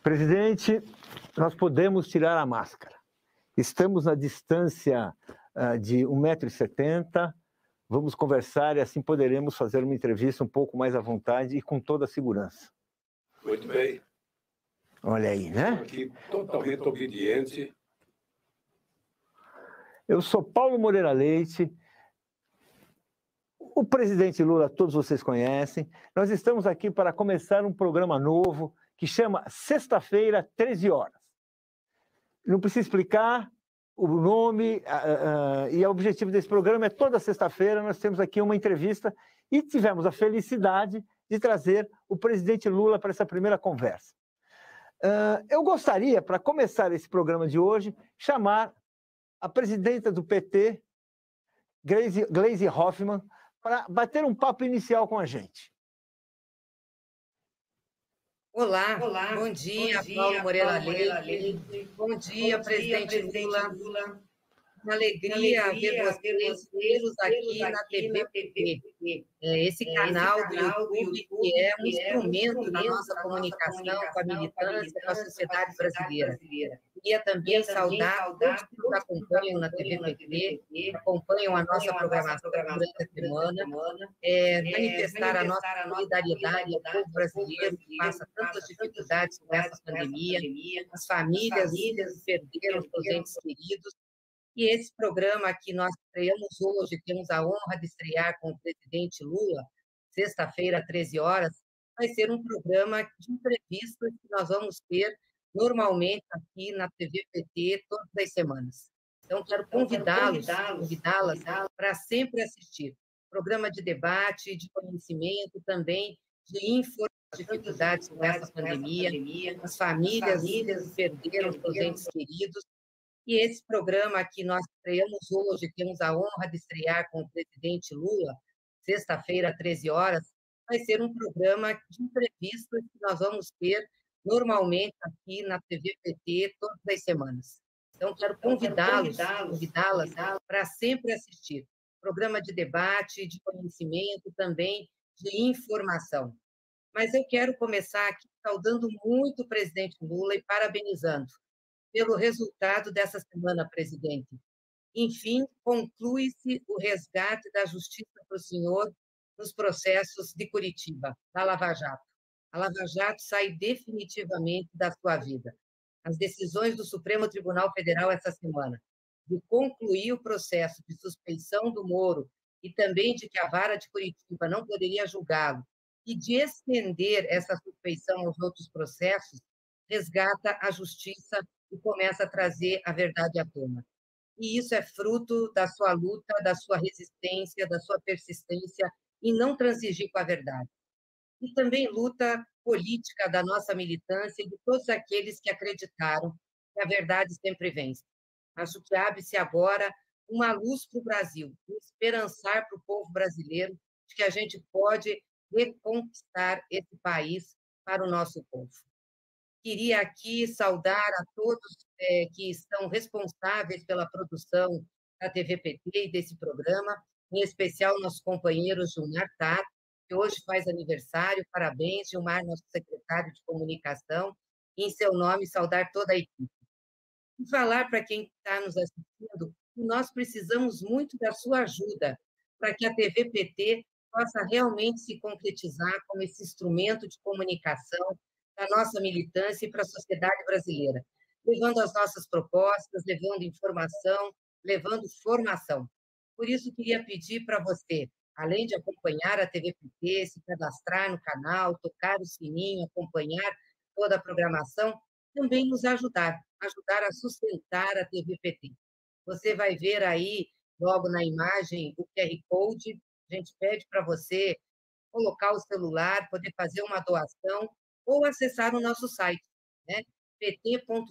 Presidente, nós podemos tirar a máscara. Estamos na distância de 1,70 m, vamos conversar e assim poderemos fazer uma entrevista um pouco mais à vontade e com toda a segurança. Muito bem. Olha aí, né? Estou aqui totalmente obediente. Eu sou Paulo Moreira Leite. O presidente Lula, todos vocês conhecem. Nós estamos aqui para começar um programa novo que chama Sexta-feira, 13 horas. Não precisa explicar o nome e o objetivo desse programa é toda sexta-feira nós temos aqui uma entrevista e tivemos a felicidade de trazer o presidente Lula para essa primeira conversa. Eu gostaria, para começar esse programa de hoje, chamar a presidenta do PT, Gleisi Hoffmann, para bater um papo inicial com a gente. Olá, bom dia, Paulo Moreira Leite. Bom dia, presidente Lula. Uma alegria ver vocês todos aqui na TVPT. Esse canal do YouTube que é um instrumento da nossa comunicação com a militância, com a sociedade brasileira. Queria também saudar todos que nos acompanham na TVPT, acompanham a nossa programação durante a semana, manifestar a nossa solidariedade ao povo brasileiro que passa tantas dificuldades com essa pandemia, as famílias que perderam seus entes queridos. E esse programa que nós estreamos hoje, temos a honra de estrear com o presidente Lula, sexta-feira, 13 horas, vai ser um programa de entrevistas que nós vamos ter normalmente aqui na TVPT todas as semanas. Então, quero convidá-las para sempre assistir. Programa de debate, de conhecimento, também de informação, dificuldades com essa pandemia, as famílias que perderam seus entes queridos. E esse programa que nós estreamos hoje, temos a honra de estrear com o presidente Lula, sexta-feira, 13 horas, vai ser um programa de entrevistas que nós vamos ter normalmente aqui na TVPT todas as semanas. Então, quero convidá-las para sempre assistir. Programa de debate, de conhecimento, também de informação. Mas eu quero começar aqui saudando muito o presidente Lula e parabenizando pelo resultado dessa semana, presidente. Enfim, conclui-se o resgate da justiça para o senhor nos processos de Curitiba, da Lava Jato. A Lava Jato sai definitivamente da sua vida. As decisões do Supremo Tribunal Federal essa semana de concluir o processo de suspeição do Moro e também de que a vara de Curitiba não poderia julgá-lo e de estender essa suspeição aos outros processos, resgata a justiça e começa a trazer a verdade à tona. E isso é fruto da sua luta, da sua resistência, da sua persistência em não transigir com a verdade. E também luta política da nossa militância e de todos aqueles que acreditaram que a verdade sempre vence. Acho que abre-se agora uma luz para o Brasil, um esperançar para o povo brasileiro de que a gente pode reconquistar esse país para o nosso povo. Queria aqui saudar a todos que estão responsáveis pela produção da TVPT e desse programa, em especial nosso companheiro Gilmar Tato, que hoje faz aniversário. Parabéns, Gilmar, nosso secretário de comunicação, e, em seu nome, saudar toda a equipe. E falar para quem está nos assistindo que nós precisamos muito da sua ajuda para que a TVPT possa realmente se concretizar como esse instrumento de comunicação da nossa militância e para a sociedade brasileira, levando as nossas propostas, levando informação, levando formação. Por isso, queria pedir para você, além de acompanhar a TVPT, se cadastrar no canal, tocar o sininho, acompanhar toda a programação, também nos ajudar a sustentar a TVPT. Você vai ver aí, logo na imagem, o QR Code. A gente pede para você colocar o celular, poder fazer uma doação ou acessar o nosso site, né? pt.doe.org.br.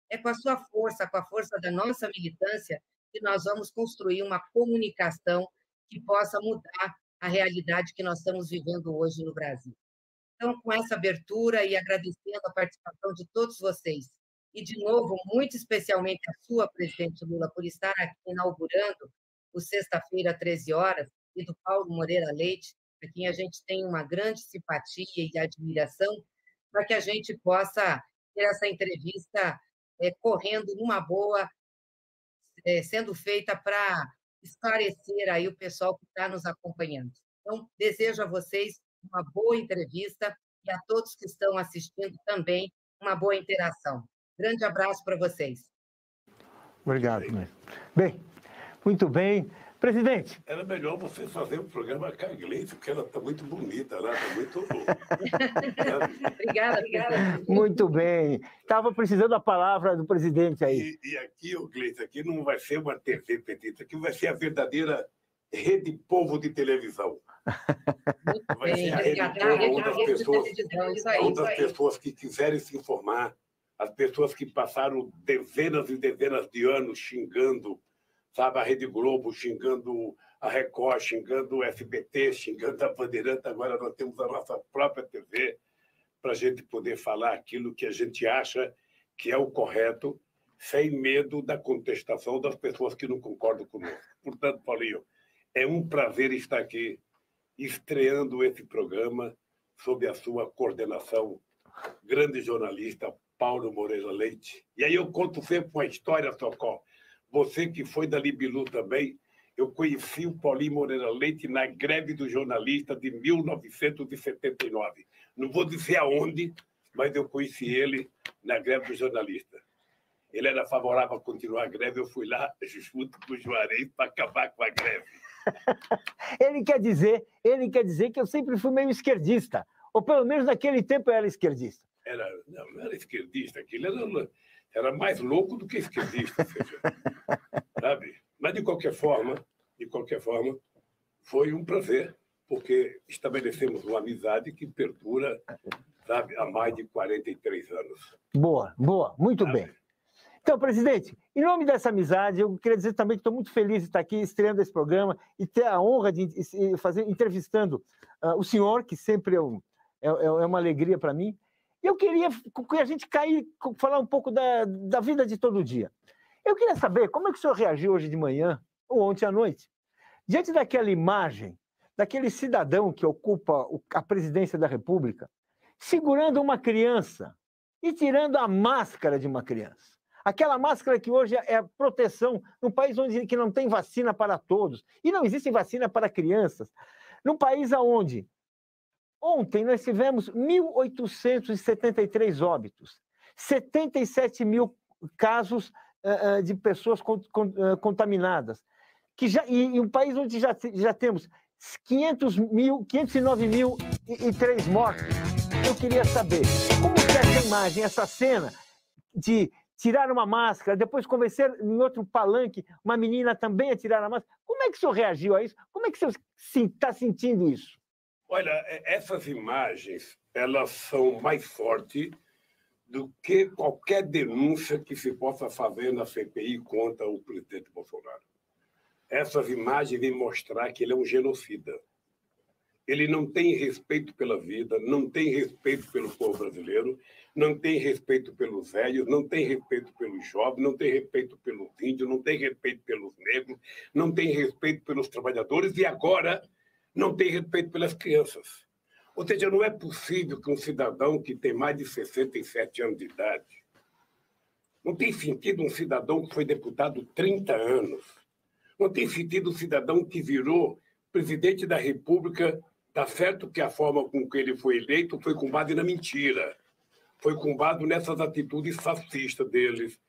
É com a sua força, com a força da nossa militância, que nós vamos construir uma comunicação que possa mudar a realidade que nós estamos vivendo hoje no Brasil. Então, com essa abertura e agradecendo a participação de todos vocês, e, de novo, muito especialmente a sua, presidente Lula, por estar aqui inaugurando o Sexta-feira, 13 horas, e do Paulo Moreira Leite, a quem a gente tem uma grande simpatia e admiração, para que a gente possa ter essa entrevista correndo numa boa, sendo feita para esclarecer aí o pessoal que está nos acompanhando. Então, desejo a vocês uma boa entrevista e a todos que estão assistindo também uma boa interação. Grande abraço para vocês. Obrigado. Bem, muito bem. Presidente. Era melhor você fazer um programa com a Gleice, porque ela está muito bonita, ela está muito... Obrigada. Muito bem. Estava precisando da palavra do presidente aí. E aqui, Gleice, aqui não vai ser uma TV petista, aqui vai ser a verdadeira Rede Povo de televisão. Vai ser a Rede Povo, onde as pessoas que quiserem se informar, as pessoas que passaram dezenas e dezenas de anos xingando, sabe, a Rede Globo, xingando a Record, xingando o SBT, xingando a Bandeirantes. Agora nós temos a nossa própria TV para a gente poder falar aquilo que a gente acha que é o correto, sem medo da contestação das pessoas que não concordam conosco. Portanto, Paulinho, é um prazer estar aqui estreando esse programa sob a sua coordenação, grande jornalista Paulo Moreira Leite. E aí eu conto sempre uma história, Socorro. Você que foi da Libilu também, eu conheci o Paulinho Moreira Leite na greve do jornalista de 1979. Não vou dizer aonde, mas eu conheci ele na greve do jornalista. Ele era favorável a continuar a greve, eu fui lá junto com o Juarez para acabar com a greve. Ele quer dizer que eu sempre fui meio esquerdista, ou pelo menos naquele tempo eu era esquerdista. Não era esquerdista, aquilo era mais louco do que esquerdista, sabe? Mas, de qualquer forma, foi um prazer, porque estabelecemos uma amizade que perdura, sabe, há mais de 43 anos. Boa, muito bem. Então, presidente, em nome dessa amizade, eu queria dizer também que estou muito feliz de estar aqui estreando esse programa e ter a honra de entrevistando o senhor, que sempre é uma alegria para mim. E eu queria que a gente falar um pouco da vida de todo dia. Eu queria saber como é que o senhor reagiu hoje de manhã, ou ontem à noite, diante daquela imagem, daquele cidadão que ocupa a presidência da República, segurando uma criança e tirando a máscara de uma criança. Aquela máscara que hoje é a proteção num país que não tem vacina para todos, e não existe vacina para crianças, num país onde ontem nós tivemos 1.873 óbitos, 77 mil casos de pessoas contaminadas, e um país onde já temos 509.003 mortos. Eu queria saber como é essa imagem, essa cena de tirar uma máscara, depois convencer em outro palanque uma menina também a tirar a máscara. Como é que o senhor reagiu a isso? Como é que o senhor está sentindo isso? Olha, essas imagens, elas são mais fortes do que qualquer denúncia que se possa fazer na CPI contra o presidente Bolsonaro. Essas imagens vêm mostrar que ele é um genocida. Ele não tem respeito pela vida, não tem respeito pelo povo brasileiro, não tem respeito pelos velhos, não tem respeito pelos jovens, não tem respeito pelos índios, não tem respeito pelos negros, não tem respeito pelos trabalhadores e agora não tem respeito pelas crianças. Ou seja, não é possível que um cidadão que tem mais de 67 anos de idade, não tem sentido um cidadão que foi deputado 30 anos, não tem sentido um cidadão que virou presidente da República. Está certo que a forma com que ele foi eleito foi com base na mentira, foi com base nessas atitudes fascistas deles.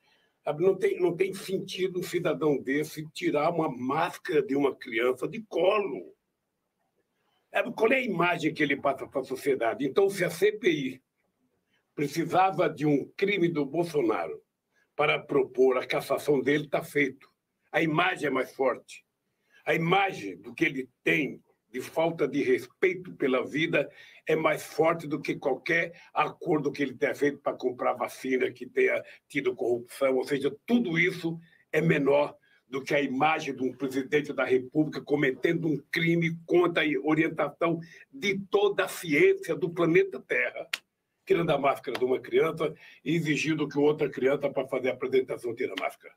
Não tem sentido um cidadão desse tirar uma máscara de uma criança de colo. Qual é a imagem que ele passa para a sociedade? Então, se a CPI precisava de um crime do Bolsonaro para propor a cassação dele, está feito. A imagem é mais forte. A imagem do que ele tem de falta de respeito pela vida é mais forte do que qualquer acordo que ele tenha feito para comprar vacina, que tenha tido corrupção. Ou seja, tudo isso é menor do que a imagem de um presidente da República cometendo um crime contra a orientação de toda a ciência do planeta Terra, tirando a máscara de uma criança e exigindo que outra criança, para fazer a apresentação, tire a máscara.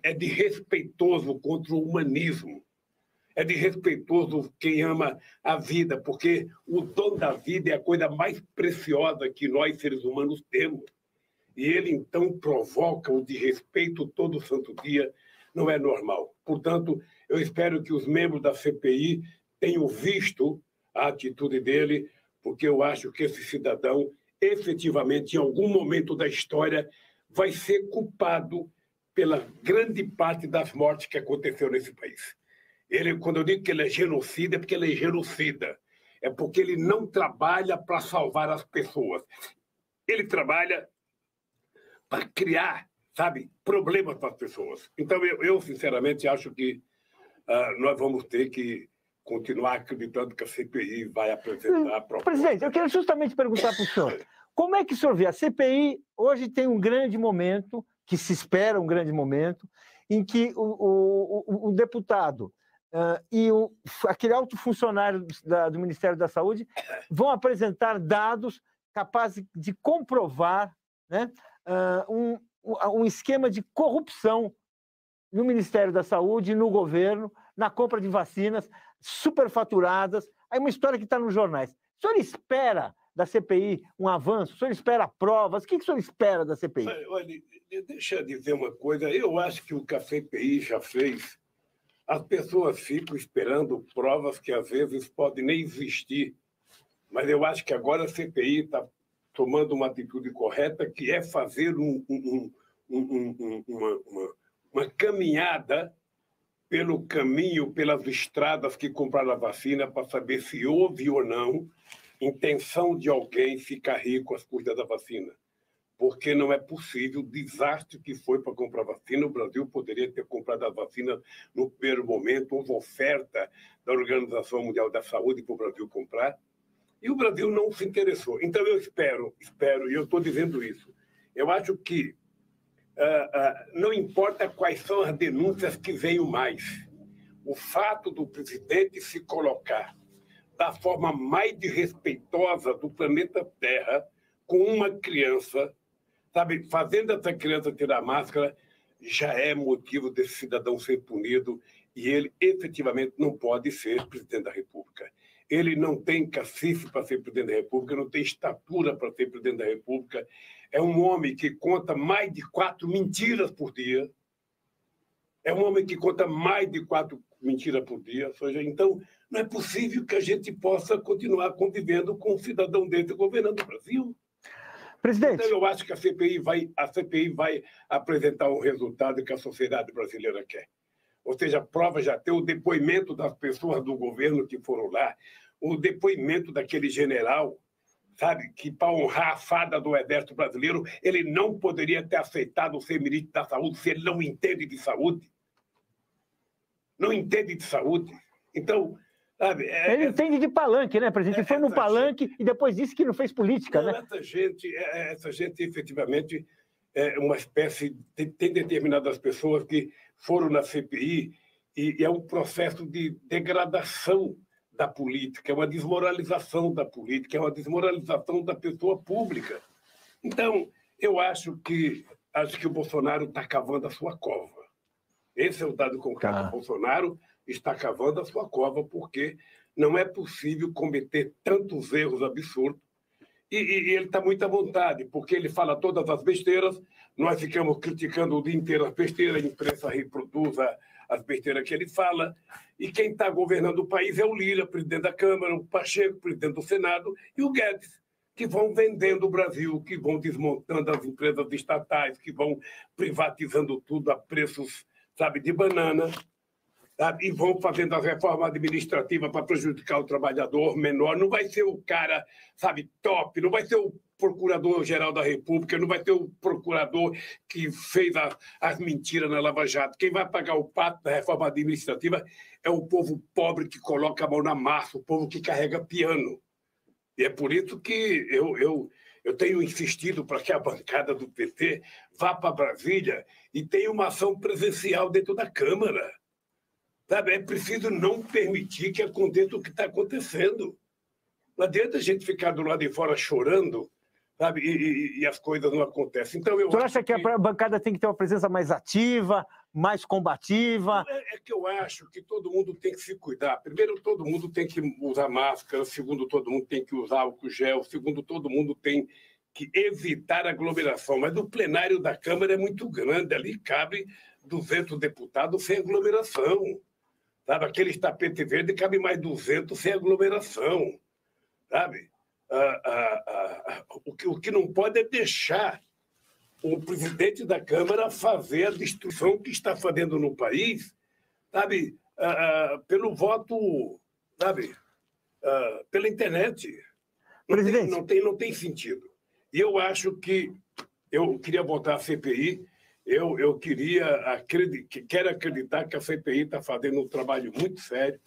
É desrespeitoso contra o humanismo. é desrespeitoso quem ama a vida, porque o dom da vida é a coisa mais preciosa que nós, seres humanos, temos. E ele, então, provoca o desrespeito todo santo dia, não é normal. Portanto, eu espero que os membros da CPI tenham visto a atitude dele, porque eu acho que esse cidadão, efetivamente, em algum momento da história, vai ser culpado pela grande parte das mortes que aconteceu nesse país. Ele, quando eu digo que ele é genocida, é porque ele é genocida. É porque ele não trabalha para salvar as pessoas. Ele trabalha para criar, sabe, problemas para as pessoas. Então, eu sinceramente, acho que nós vamos ter que continuar acreditando que a CPI vai apresentar a proposta. Presidente, eu quero justamente perguntar para o senhor, como é que o senhor vê? A CPI hoje tem um grande momento, que se espera um grande momento, em que o deputado e aquele alto funcionário do Ministério da Saúde vão apresentar dados capazes de comprovar, né, um esquema de corrupção no Ministério da Saúde, no governo, na compra de vacinas superfaturadas. É uma história que está nos jornais. O senhor espera da CPI um avanço? O senhor espera provas? O que o senhor espera da CPI? Olha, deixa eu dizer uma coisa. Eu acho que o que a CPI já fez, as pessoas ficam esperando provas que às vezes podem nem existir. Mas eu acho que agora a CPI está tomando uma atitude correta, que é fazer uma caminhada pelo caminho, pelas estradas que compraram a vacina, para saber se houve ou não intenção de alguém ficar rico às custas da vacina. Porque não é possível o desastre que foi para comprar vacina. O Brasil poderia ter comprado a vacina no primeiro momento, houve oferta da Organização Mundial da Saúde para o Brasil comprar, e o Brasil não se interessou. Então, eu espero, e eu estou dizendo isso, eu acho que não importa quais são as denúncias que venham mais, o fato do presidente se colocar da forma mais desrespeitosa do planeta Terra com uma criança, sabe, fazendo essa criança tirar máscara, já é motivo desse cidadão ser punido, e ele efetivamente não pode ser presidente da República. Ele não tem cacife para ser presidente da República, não tem estatura para ser presidente da República. É um homem que conta mais de 4 mentiras por dia. É um homem que conta mais de 4 mentiras por dia. Então, não é possível que a gente possa continuar convivendo com um cidadão desse governando o Brasil. Presidente. Então, eu acho que a CPI vai apresentar um resultado que a sociedade brasileira quer. Ou seja, a prova já tem o depoimento das pessoas do governo que foram lá, o depoimento daquele general, sabe, que para honrar a fada do Exército Brasileiro, ele não poderia ter aceitado ser ministro da Saúde se ele não entende de saúde. Não entende de saúde. Então, sabe... Ele entende de palanque, né, presidente? Ele foi no palanque e depois disse que não fez política, não, né? Essa gente, efetivamente, é uma espécie... Tem determinadas pessoas que foram na CPI e é um processo de degradação da política, é uma desmoralização da política, é uma desmoralização da pessoa pública. Então, eu acho que o Bolsonaro está cavando a sua cova. Esse é o dado concreto. O Bolsonaro está cavando a sua cova porque não é possível cometer tantos erros absurdos. E ele está muito à vontade, porque ele fala todas as besteiras, nós ficamos criticando o dia inteiro as besteiras, a imprensa reproduz as besteiras que ele fala, e quem está governando o país é o Lira, presidente da Câmara, o Pacheco, presidente do Senado, e o Guedes, que vão vendendo o Brasil, que vão desmontando as empresas estatais, que vão privatizando tudo a preços, sabe, de banana, sabe? E vão fazendo as reformas administrativas para prejudicar o trabalhador menor. Não vai ser o cara, sabe, top, não vai ser o procurador-geral da República, não vai ter o procurador que fez as mentiras na Lava Jato. Quem vai pagar o pato da reforma administrativa é o povo pobre que coloca a mão na massa, o povo que carrega piano. E é por isso que eu tenho insistido para que a bancada do PT vá para Brasília e tenha uma ação presencial dentro da Câmara. Sabe, é preciso não permitir que aconteça o que está acontecendo. Não adianta a gente ficar do lado de fora chorando, sabe, e as coisas não acontecem. Então, o senhor acha que a bancada tem que ter uma presença mais ativa, mais combativa? É que eu acho que todo mundo tem que se cuidar. Primeiro, todo mundo tem que usar máscara. Segundo, todo mundo tem que usar álcool gel. Segundo, todo mundo tem que evitar aglomeração. Mas o plenário da Câmara é muito grande. Ali cabe 200 deputados sem aglomeração. Sabe? Aquele tapete verde cabe mais 200 sem aglomeração. Sabe? O que não pode é deixar o presidente da Câmara fazer a destruição que está fazendo no país, sabe, pelo voto, sabe, pela internet. Não tem sentido. E eu acho que eu queria votar a CPI, eu quero acreditar que a CPI está fazendo um trabalho muito sério.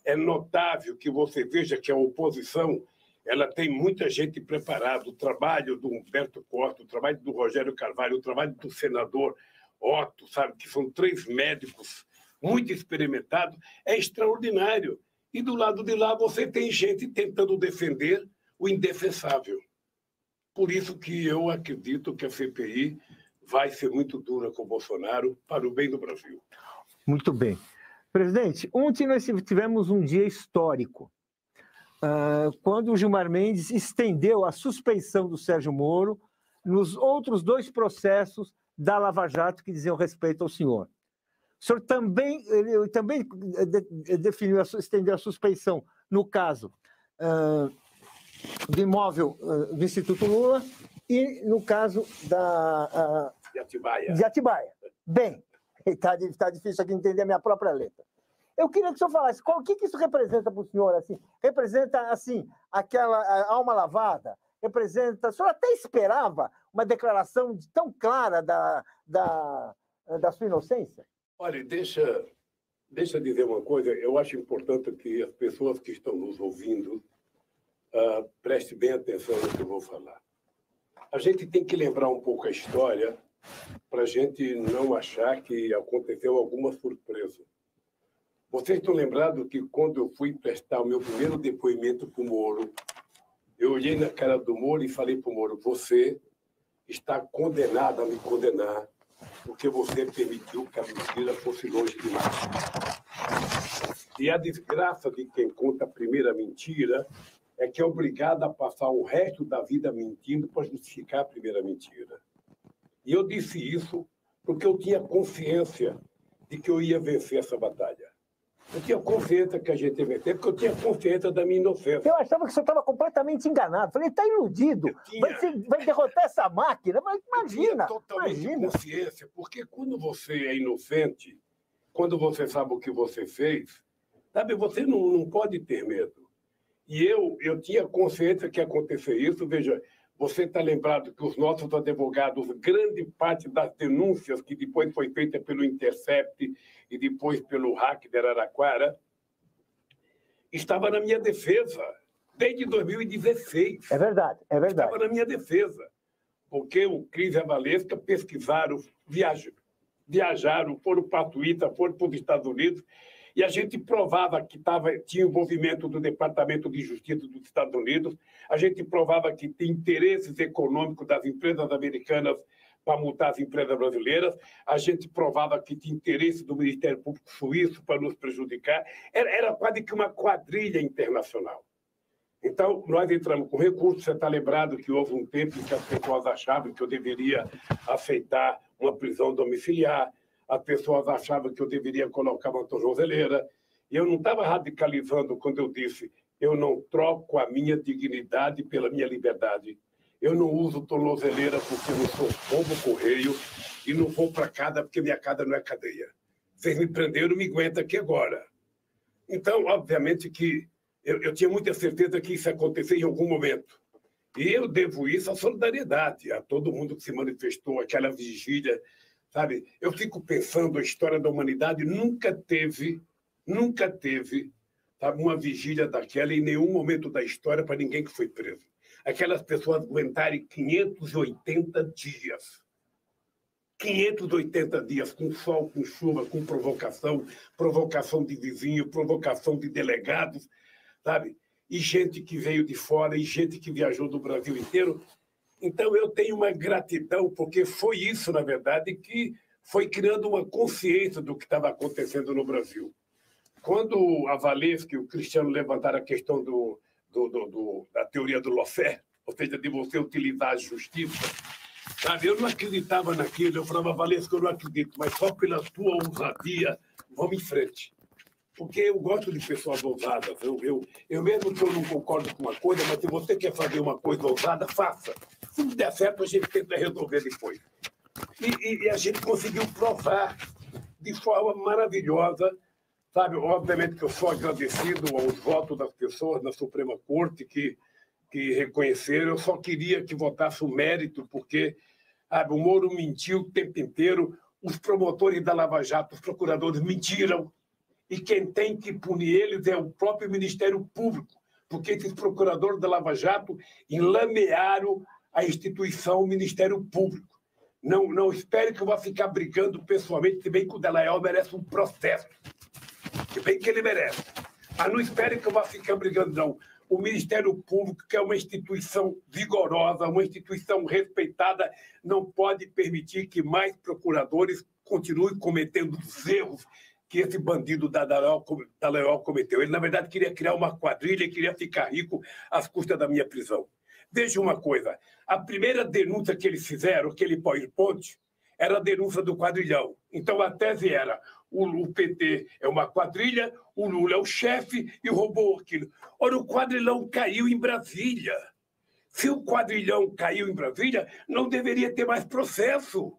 É notável que você veja que a oposição ela tem muita gente preparada. O trabalho do Humberto Costa, o trabalho do Rogério Carvalho, o trabalho do senador Otto, sabe, que são 3 médicos muito experimentados, é extraordinário. E do lado de lá você tem gente tentando defender o indefensável. Por isso que eu acredito que a CPI vai ser muito dura com o Bolsonaro para o bem do Brasil. Muito bem. Presidente, ontem nós tivemos um dia histórico. Quando o Gilmar Mendes estendeu a suspeição do Sérgio Moro nos outros 2 processos da Lava Jato que diziam respeito ao senhor. O senhor também estendeu a suspeição no caso do imóvel do Instituto Lula e no caso de Atibaia. Bem, está difícil aqui entender a minha própria letra. Eu queria que o senhor falasse o que isso representa para o senhor. Assim? Representa assim, aquela alma lavada? Representa. O senhor até esperava uma declaração tão clara da sua inocência? Olha, deixa eu dizer uma coisa. Eu acho importante que as pessoas que estão nos ouvindo prestem bem atenção no que eu vou falar. A gente tem que lembrar um pouco a história para a gente não achar que aconteceu alguma surpresa. Vocês estão lembrados que quando eu fui prestar o meu primeiro depoimento para o Moro, eu olhei na cara do Moro e falei para o Moro: você está condenado a me condenar porque você permitiu que a mentira fosse longe demais. E a desgraça de quem conta a primeira mentira é que é obrigado a passar o resto da vida mentindo para justificar a primeira mentira. E eu disse isso porque eu tinha consciência de que eu ia vencer essa batalha. Eu tinha consciência que a gente ia vencer, porque eu tinha consciência da minha inocência. Eu achava que o senhor estava completamente enganado. Falei, está iludido. Vai derrotar essa máquina. Mas imagina. Eu tinha totalmente consciência, porque quando você é inocente, quando você sabe o que você fez, sabe, você não pode ter medo. E eu tinha consciência que ia acontecer isso. Veja, você está lembrado que os nossos advogados, grande parte das denúncias que depois foi feita pelo Intercept e depois pelo hack de Araraquara, estava na minha defesa desde 2016. É verdade. Estava na minha defesa. Porque o Cris e a Valesca pesquisaram, viajaram, foram para a Twitter, foram para os Estados Unidos, e a gente provava que tinha envolvimento do Departamento de Justiça dos Estados Unidos, a gente provava que tinha interesses econômicos das empresas americanas para multar as empresas brasileiras, a gente provava que tinha interesse do Ministério Público Suíço para nos prejudicar. Era quase que uma quadrilha internacional. Então, nós entramos com recurso. Você está lembrado que houve um tempo em que as pessoas achavam que eu deveria aceitar uma prisão domiciliar, as pessoas achavam que eu deveria colocar uma tornozeleira. E eu não estava radicalizando quando eu disse: eu não troco a minha dignidade pela minha liberdade. Eu não uso tornozeleira porque eu não sou pombo-correio e não vou para casa porque minha casa não é cadeia. Vocês me prenderam, me aguenta aqui agora. Então, obviamente que eu tinha muita certeza que isso ia acontecer em algum momento. E eu devo isso à solidariedade, a todo mundo que se manifestou, aquela vigília, sabe? Eu fico pensando, a história da humanidade nunca teve, sabe, uma vigília daquela em nenhum momento da história para ninguém que foi preso. Aquelas pessoas aguentarem 580 dias. 580 dias, com sol, com chuva, com provocação de vizinho, provocação de delegados, sabe? E gente que veio de fora, e gente que viajou do Brasil inteiro. Então, eu tenho uma gratidão, porque foi isso, na verdade, que foi criando uma consciência do que estava acontecendo no Brasil. Quando a Valesca e o Cristiano levantaram a questão da teoria do lawfare, ou seja, de você utilizar a justiça, sabe? Eu não acreditava naquilo. Eu falava, Valesca, eu não acredito, mas só pela tua ousadia, vamos em frente. Porque eu gosto de pessoas ousadas. Eu mesmo que eu não concordo com uma coisa, mas se você quer fazer uma coisa ousada, faça. Se não der certo, a gente tenta resolver depois. E a gente conseguiu provar de forma maravilhosa, sabe? Obviamente que eu sou agradecido aos votos das pessoas na Suprema Corte que reconheceram. Eu só queria que votasse o mérito, porque sabe, o Moro mentiu o tempo inteiro, os promotores da Lava Jato, os procuradores mentiram, e quem tem que punir eles é o próprio Ministério Público, porque esses procuradores da Lava Jato enlamearam a instituição Ministério Público. Não espere que eu vá ficar brigando pessoalmente, se bem que o Dallagnol merece um processo, se bem que ele merece. Mas não espere que eu vá ficar brigando, não. O Ministério Público, que é uma instituição vigorosa, uma instituição respeitada, não pode permitir que mais procuradores continuem cometendo os erros que esse bandido Dallagnol cometeu. Ele, na verdade, queria criar uma quadrilha e queria ficar rico às custas da minha prisão. Veja uma coisa, a primeira denúncia que eles fizeram, aquele PowerPoint, era a denúncia do quadrilhão. Então, a tese era, o PT é uma quadrilha, o Lula é o chefe e roubou aquilo. Ora, o quadrilhão caiu em Brasília. Se o quadrilhão caiu em Brasília, não deveria ter mais processo,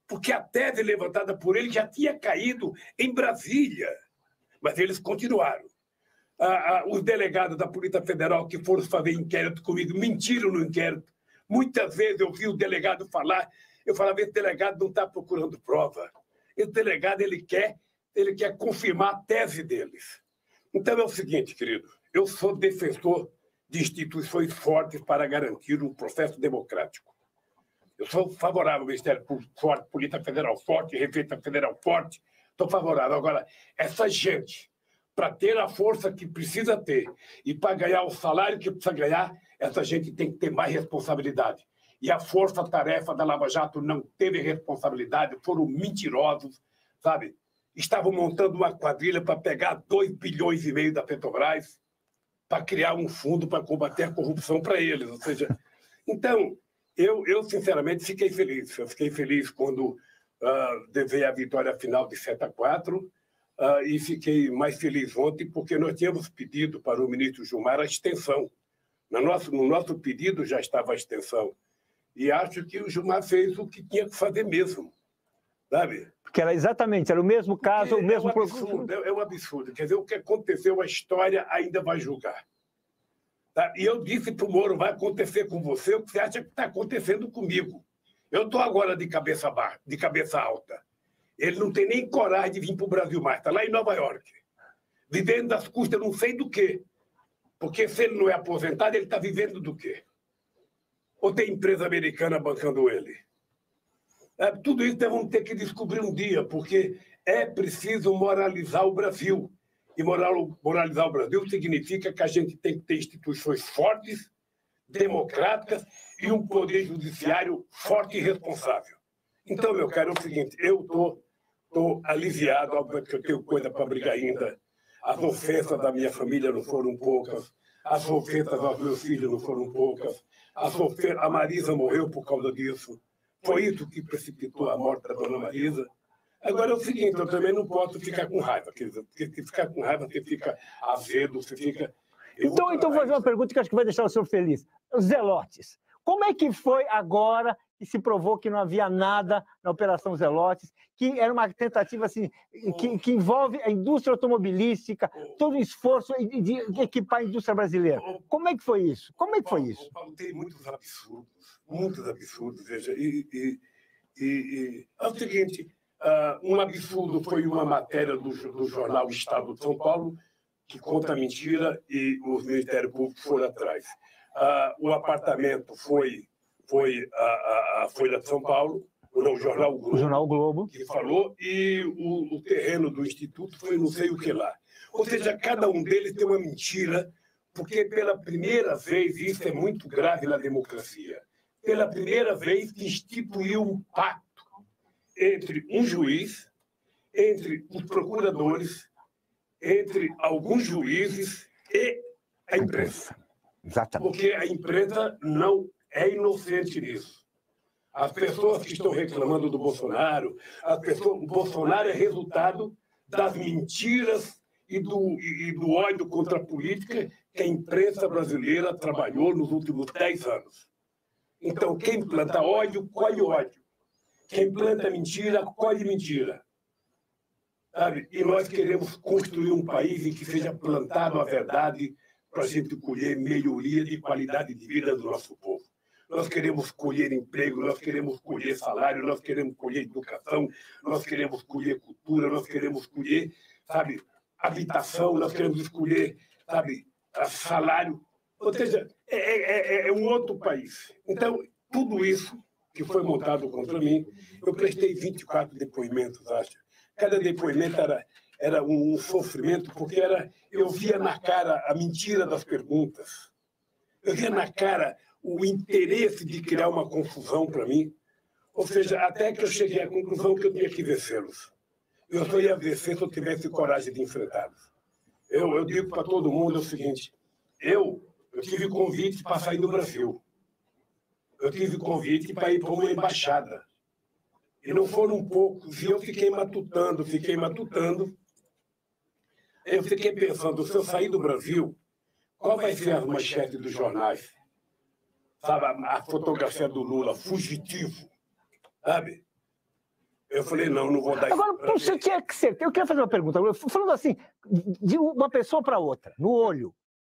porque a tese levantada por ele já tinha caído em Brasília. Mas eles continuaram. Os delegados da Polícia Federal que foram fazer inquérito comigo mentiram no inquérito. Muitas vezes eu vi o delegado falar, eu falava, esse delegado não está procurando prova. Esse delegado ele quer confirmar a tese deles. Então é o seguinte, querido, eu sou defensor de instituições fortes para garantir um processo democrático. Eu sou favorável ao Ministério Público forte, Polícia Federal forte, Receita Federal forte, estou favorável. Agora, essa gente, para ter a força que precisa ter e para ganhar o salário que precisa ganhar, essa gente tem que ter mais responsabilidade. E a força-tarefa da Lava Jato não teve responsabilidade, foram mentirosos, sabe? Estavam montando uma quadrilha para pegar 2,5 bilhões da Petrobras para criar um fundo para combater a corrupção para eles. Ou seja, então, eu sinceramente fiquei feliz. Eu fiquei feliz quando veio a vitória final de 7-4, e fiquei mais feliz ontem porque nós tínhamos pedido para o ministro Gilmar a extensão. No nosso pedido já estava a extensão. E acho que o Gilmar fez o que tinha que fazer mesmo, sabe? Porque era o mesmo caso, o mesmo... É um absurdo. Quer dizer, o que aconteceu, a história ainda vai julgar. Tá? E eu disse para o Moro, vai acontecer com você o que você acha que está acontecendo comigo. Eu estou agora de cabeça alta. Ele não tem nem coragem de vir para o Brasil mais. Está lá em Nova York, vivendo das custas não sei do quê. Porque se ele não é aposentado, ele está vivendo do quê? Ou tem empresa americana bancando ele? Tudo isso nós vamos ter que descobrir um dia, porque é preciso moralizar o Brasil. E moralizar o Brasil significa que a gente tem que ter instituições fortes, democráticas e um poder judiciário forte e responsável. Então, meu caro, é o seguinte, eu estou aliviado, óbvio que eu tenho coisa para brigar ainda. As ofensas da minha família não foram poucas, as ofensas aos meus filhos não foram poucas, a Marisa morreu por causa disso. Foi isso que precipitou a morte da dona Marisa. Agora é o seguinte, eu também não posso ficar com raiva, porque se ficar com raiva, você fica azedo, você fica... Então vou fazer uma pergunta que acho que vai deixar o senhor feliz. Os Zelotes. Como é que foi agora que se provou que não havia nada na Operação Zelotes, que era uma tentativa assim, que envolve a indústria automobilística, todo o esforço de equipar a indústria brasileira? Como é que foi isso? Como é que foi isso? Paulo, tem muitos absurdos, veja. É o seguinte, um absurdo foi uma matéria do jornal Estado de São Paulo, que conta mentira e o Ministério Público foi atrás. O apartamento foi a Folha de São Paulo, o Jornal Globo, o Jornal Globo, que falou, e o terreno do Instituto foi não sei o que lá. Ou seja, cada um deles tem uma mentira, porque pela primeira vez, e isso é muito grave na democracia, pela primeira vez que instituiu um pacto entre um juiz, entre os procuradores, entre alguns juízes e a imprensa. Exatamente. Porque a imprensa não é inocente nisso. As pessoas que estão reclamando do Bolsonaro, o Bolsonaro é resultado das mentiras e do ódio contra a política que a imprensa brasileira trabalhou nos últimos 10 anos. Então, quem planta ódio, colhe ódio. Quem planta mentira, colhe mentira. Sabe? E nós queremos construir um país em que seja plantado a verdade para a gente colher melhoria de qualidade de vida do nosso povo. Nós queremos colher emprego, nós queremos colher salário, nós queremos colher educação, nós queremos colher cultura, nós queremos colher, sabe, habitação, nós queremos escolher, sabe, salário. Ou seja, é um outro país. Então, tudo isso que foi montado contra mim, eu prestei 24 depoimentos, acho. Cada depoimento era um sofrimento, porque eu via na cara a mentira das perguntas. Eu via na cara o interesse de criar uma confusão para mim. Ou seja, até que eu cheguei à conclusão que eu tinha que vencê-los. Eu só ia vencer se eu tivesse coragem de enfrentá-los. Eu digo para todo mundo o seguinte, eu tive convite para sair do Brasil. Eu tive convite para ir para uma embaixada. E não foram poucos, e eu fiquei matutando. Eu fiquei pensando, se eu sair do Brasil, qual vai ser as manchetes dos jornais? Sabe, a fotografia do Lula, fugitivo, sabe? Eu falei, não vou dar isso. Agora, você tinha que ser. Eu quero fazer uma pergunta. Falando assim, de uma pessoa para outra, no olho.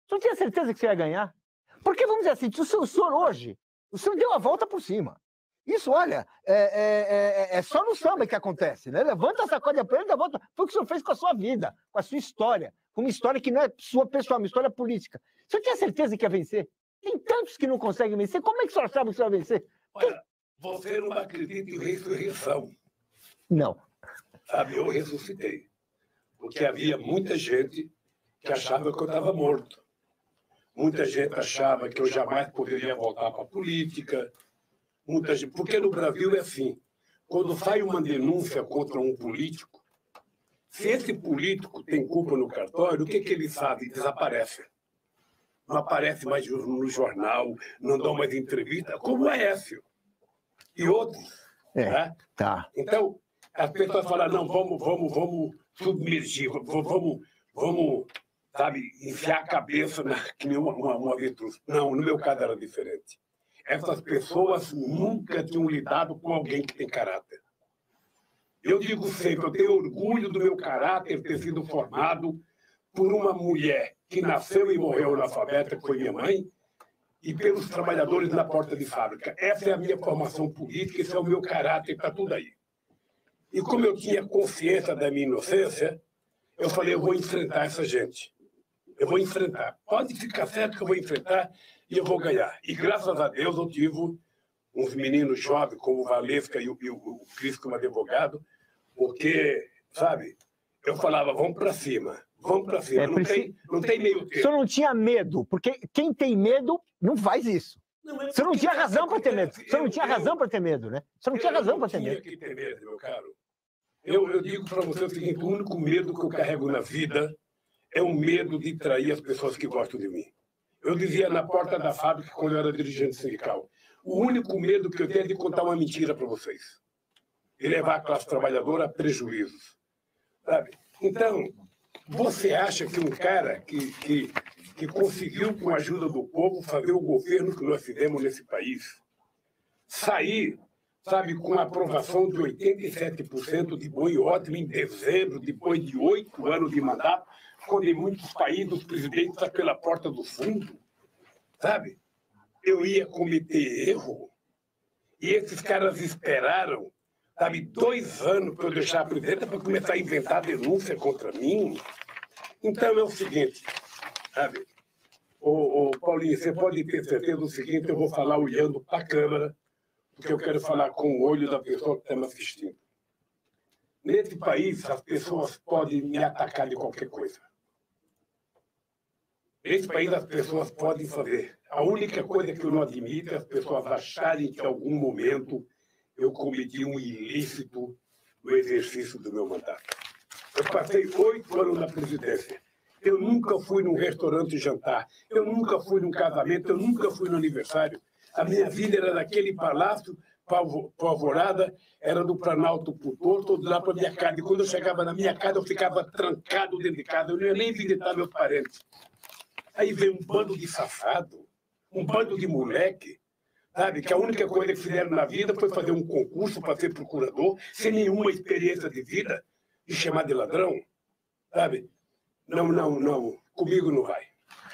Você não tinha certeza que você ia ganhar? Porque, vamos dizer assim, o senhor hoje, o senhor deu a volta por cima. Isso, olha, é só no samba que acontece, né? Levanta, sacode a poeira e dá a volta. Foi o que o senhor fez com a sua vida, com a sua história. Com uma história que não é sua pessoal, uma história política. O senhor tinha certeza que ia vencer? Tem tantos que não conseguem vencer. Como é que o senhor achava que o senhor ia vencer? Olha, você não acredita em ressurreição. Não. Sabe, eu ressuscitei. Porque havia muita gente que achava que eu estava morto. Muita gente achava que eu jamais poderia voltar para a política. Muita gente, porque no Brasil é assim. Quando sai uma denúncia contra um político, se esse político tem culpa no cartório, o que ele faz? Desaparece. Não aparece mais no jornal, não dá mais entrevista, como é Écio. E outros. Né? Tá. Então, as pessoas falam, não, vamos submergir, vamos, sabe, enfiar a cabeça que nem uma avestruz. Não, no meu caso era diferente. Essas pessoas nunca tinham lidado com alguém que tem caráter. Eu digo sempre, eu tenho orgulho do meu caráter ter sido formado por uma mulher que nasceu e morreu analfabeta, que foi minha mãe, e pelos trabalhadores na porta de fábrica. Essa é a minha formação política, esse é o meu caráter, está tudo aí. E como eu tinha consciência da minha inocência, eu falei, eu vou enfrentar essa gente. Eu vou enfrentar. Pode ficar certo que eu vou enfrentar e eu vou ganhar. E graças a Deus eu tive uns meninos jovens, como o Valesca e o Cris como advogado, porque, sabe, eu falava, vamos para cima. Vamos para cima, não tem meio tempo. O senhor não tinha medo, porque quem tem medo não faz isso. Você não tinha razão para ter medo. Você não tinha razão para ter medo, né? Você não tinha razão para ter medo. Eu não tinha que ter medo, meu caro. Eu digo para você o seguinte, o único medo que eu carrego na vida é o medo de trair as pessoas que gostam de mim. Eu dizia na porta da fábrica, quando eu era dirigente sindical, o único medo que eu tenho é de contar uma mentira para vocês. E levar a classe trabalhadora a prejuízos. Sabe? Então, você acha que um cara que conseguiu, com a ajuda do povo, fazer o governo que nós fizemos nesse país, sair, sabe, com a aprovação de 87% de bom e ótimo em dezembro, depois de 8 anos de mandato, quando em muitos países os presidentes estão pela porta do fundo, sabe? Eu ia cometer erro. E esses caras esperaram, sabe, 2 anos para eu deixar a presidenta para começar a inventar denúncia contra mim. Então é o seguinte, sabe? Paulinho, você pode ter certeza do seguinte, eu vou falar olhando para a câmera, porque eu quero falar com o olho da pessoa que está me assistindo. Nesse país, as pessoas podem me atacar de qualquer coisa. Nesse país, as pessoas podem fazer. A única coisa que eu não admito é as pessoas acharem que, em algum momento, eu cometi um ilícito no exercício do meu mandato. Eu passei 8 anos na presidência. Eu nunca fui num restaurante jantar, eu nunca fui num casamento, eu nunca fui no aniversário. A minha vida era naquele palácio, Alvorada, era do Planalto para o Torto, lá para a minha casa. E quando eu chegava na minha casa, eu ficava trancado dentro de casa, eu não ia nem visitar meus parentes. Aí veio um bando de safado, um bando de moleque, sabe, que a única coisa que fizeram na vida foi fazer um concurso para ser procurador, sem nenhuma experiência de vida, e chamar de ladrão, sabe? Não, comigo não vai.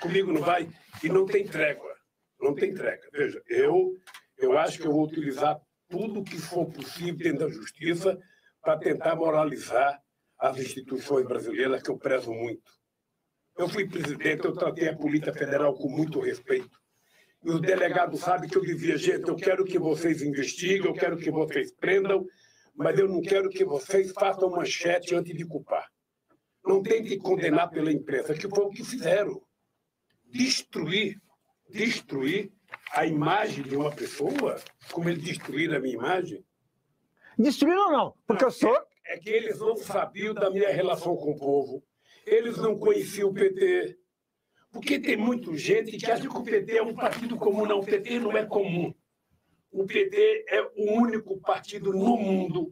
Comigo não vai e não tem trégua. Não tem trégua. Veja, eu acho que eu vou utilizar tudo que for possível dentro da justiça para tentar moralizar as instituições brasileiras, que eu prezo muito. Eu fui presidente, eu tratei a Polícia Federal com muito respeito. E os delegados sabem que eu dizia, gente, eu quero que vocês investiguem, eu quero que vocês prendam, mas eu não quero que vocês façam manchete antes de culpar. Não tem que condenar pela imprensa, que foi o que fizeram. Destruir a imagem de uma pessoa, como eles destruíram a minha imagem. Destruíram ou não? Porque eu sou... É que eles não sabiam da minha relação com o povo. Eles não conheciam o PT. Porque tem muita gente que acha que o PT é um partido comum. Não, o PT não é comum. O PT é o único partido no mundo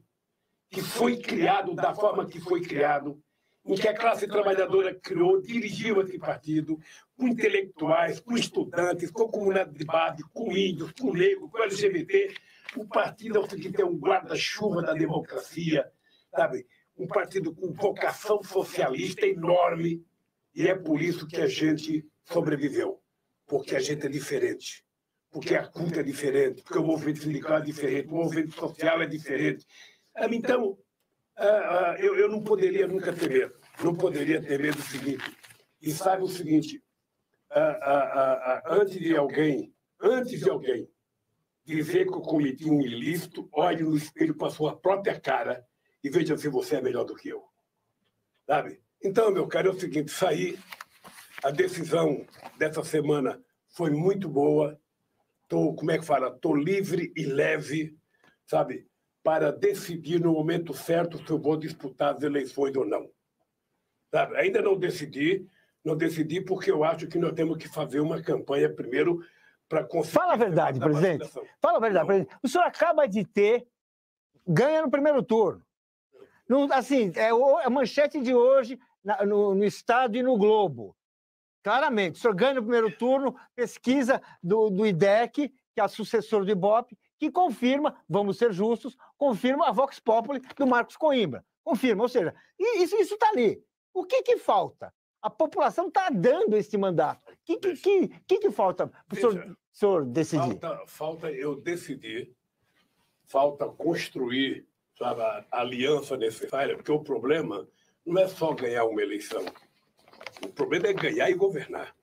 que foi criado da forma que foi criado, em que a classe trabalhadora criou, dirigiu esse partido, com intelectuais, com estudantes, com comunidade de base, com índios, com negros, com LGBT. O partido é o que tem um guarda-chuva da democracia, sabe? Um partido com vocação socialista enorme, e é por isso que a gente sobreviveu, porque a gente é diferente, porque a cultura é diferente, porque o movimento sindical é diferente, o movimento social é diferente. Então, eu não poderia nunca ter medo, não poderia ter medo do seguinte, e sabe o seguinte, antes de alguém dizer que eu cometi um ilícito, olhe no espelho para a sua própria cara e veja se você é melhor do que eu. Sabe? Então, meu caro, é o seguinte, a decisão dessa semana foi muito boa, estou livre e leve, sabe, para decidir no momento certo se eu vou disputar as eleições ou não. Sabe? Ainda não decidi porque eu acho que nós temos que fazer uma campanha primeiro para conseguir... Fala a verdade, presidente. Fala a verdade, presidente. O senhor acaba de ganha no primeiro turno. Assim, é a manchete de hoje no Estado e no Globo. Claramente, o senhor ganha no primeiro turno, pesquisa do IDEC, que é a sucessora do Ibope, que confirma, vamos ser justos, confirma a Vox Populi do Marcos Coimbra. Confirma, ou seja, isso está ali. O que falta? A população está dando esse mandato. O que falta para o senhor decidir? Falta eu decidir, falta construir, sabe, a aliança necessária, porque o problema não é só ganhar uma eleição. O problema é ganhar e governar.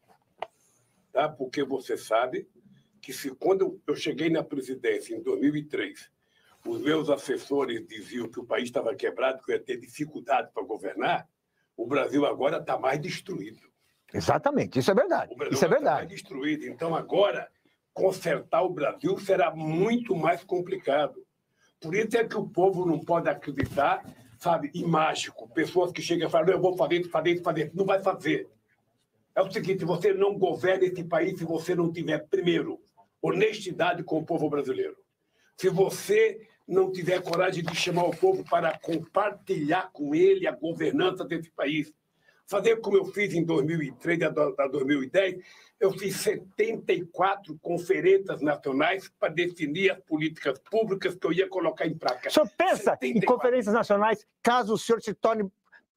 Tá? Porque você sabe que quando eu cheguei na presidência em 2003, os meus assessores diziam que o país estava quebrado, que eu ia ter dificuldade para governar, o Brasil agora está mais destruído. Exatamente, isso é verdade. O Brasil isso é verdade. Está mais destruído. Então, agora, consertar o Brasil será muito mais complicado. Por isso é que o povo não pode acreditar, sabe, em mágico. Pessoas que chegam e falam, eu vou fazer. Não vai fazer. É o seguinte, você não governa esse país se você não tiver, primeiro, honestidade com o povo brasileiro. Se você não tiver coragem de chamar o povo para compartilhar com ele a governança desse país. Fazer como eu fiz em 2003 a 2010, eu fiz 74 conferências nacionais para definir as políticas públicas que eu ia colocar em prática. O senhor pensa 74. Em conferências nacionais, caso o senhor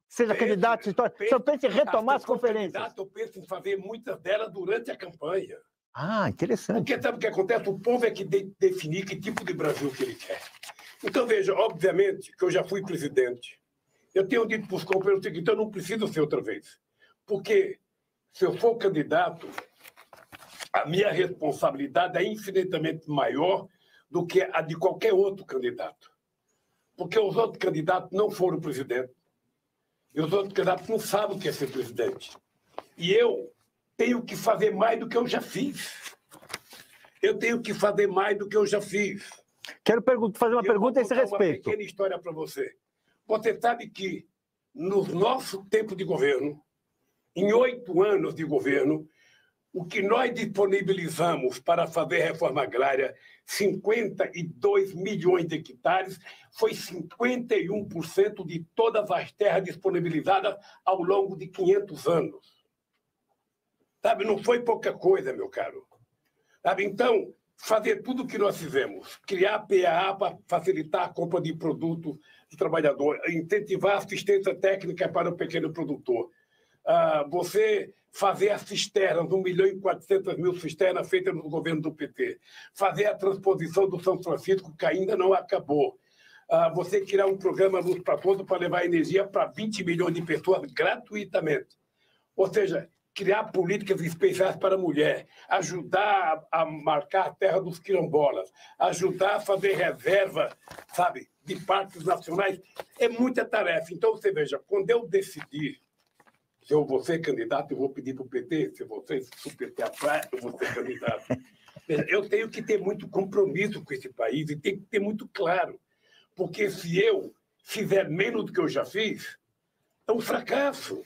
seja candidato, o senhor pensa em retomar as conferências? Eu penso em fazer muitas delas durante a campanha. Ah, interessante. Porque sabe o que acontece? O povo é que definir que tipo de Brasil que ele quer. Então, veja, obviamente que eu já fui presidente. Eu tenho dito para os companheiros o seguinte, eu não preciso ser outra vez. Porque se eu for candidato, a minha responsabilidade é infinitamente maior do que a de qualquer outro candidato. Porque os outros candidatos não foram presidente. E os outros candidatos não sabem o que é ser presidente. E eu tenho que fazer mais do que eu já fiz. Eu tenho que fazer mais do que eu já fiz. Quero fazer uma pergunta a esse respeito. Uma pequena história para você. Você sabe que, no nosso tempo de governo, em 8 anos de governo, o que nós disponibilizamos para fazer reforma agrária, 52 milhões de hectares, foi 51% de todas as terras disponibilizadas ao longo de 500 anos. Sabe, não foi pouca coisa, meu caro. Sabe, então, fazer tudo o que nós fizemos, criar a PAA para facilitar a compra de produtos do trabalhador, incentivar a assistência técnica para o pequeno produtor, você fazer as cisternas, 1.400.000 cisternas feitas no governo do PT, fazer a transposição do São Francisco, que ainda não acabou, você criar um programa Luz para Todos para levar energia para 20 milhões de pessoas gratuitamente. Ou seja, criar políticas especiais para a mulher, ajudar a marcar a terra dos quilombolas, ajudar a fazer reserva, sabe, de parques nacionais, é muita tarefa. Então, você veja, quando eu decidir se eu vou ser candidato, eu vou pedir para o PT, se você se o PT apoiar, eu vou ser candidato. Eu tenho que ter muito compromisso com esse país e tenho que ter muito claro, porque se eu fizer menos do que eu já fiz, é um fracasso.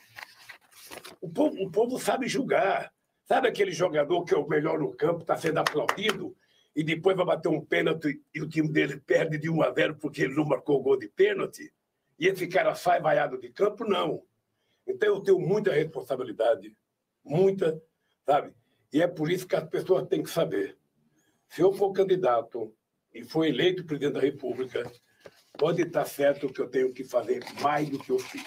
O povo sabe julgar. Sabe aquele jogador que é o melhor no campo, está sendo aplaudido, e depois vai bater um pênalti e o time dele perde de 1-0 porque ele não marcou o gol de pênalti? E esse cara sai vaiado de campo? Não. Então eu tenho muita responsabilidade, muita, sabe? E é por isso que as pessoas têm que saber. Se eu for candidato e for eleito presidente da República, pode estar certo que eu tenho que fazer mais do que eu fiz.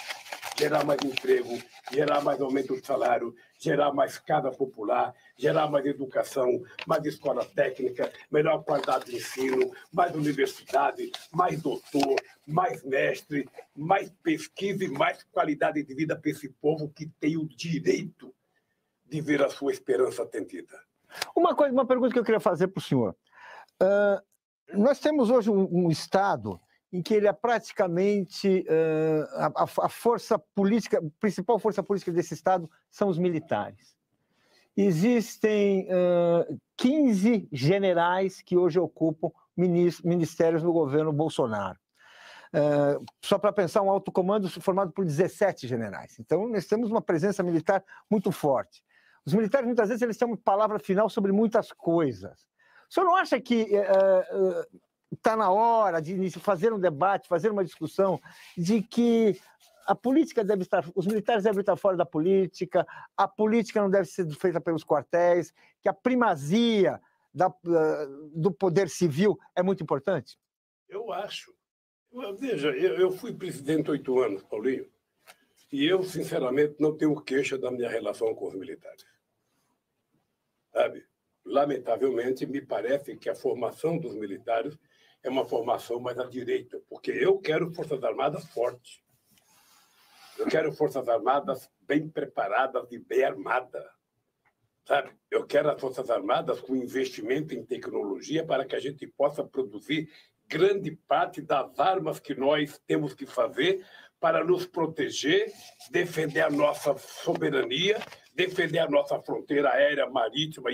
Gerar mais emprego, gerar mais aumento de salário, gerar mais casa popular, gerar mais educação, mais escola técnica, melhor qualidade de ensino, mais universidade, mais doutor, mais mestre, mais pesquisa e mais qualidade de vida para esse povo que tem o direito de ver a sua esperança atendida. Uma pergunta que eu queria fazer para o senhor. Nós temos hoje um Estado em que ele é praticamente a força política, a principal força política desse Estado são os militares. Existem 15 generais que hoje ocupam ministérios no governo Bolsonaro. Só para pensar, um alto comando formado por 17 generais. Então, nós temos uma presença militar muito forte. Os militares, muitas vezes, eles têm uma palavra final sobre muitas coisas. O senhor não acha que está na hora de fazer um debate, fazer uma discussão de que a política deve estar, os militares devem estar fora da política, a política não deve ser feita pelos quartéis, que a primazia do poder civil é muito importante? Eu acho. Veja, eu fui presidente 8 anos, Paulinho, e eu, sinceramente, não tenho queixa da minha relação com os militares. Sabe? Lamentavelmente, me parece que a formação dos militares é uma formação mais à direita, porque eu quero Forças Armadas fortes. Eu quero Forças Armadas bem preparadas e bem armadas. Sabe? Eu quero as Forças Armadas com investimento em tecnologia para que a gente possa produzir grande parte das armas que nós temos que fazer para nos proteger, defender a nossa soberania, defender a nossa fronteira aérea, marítima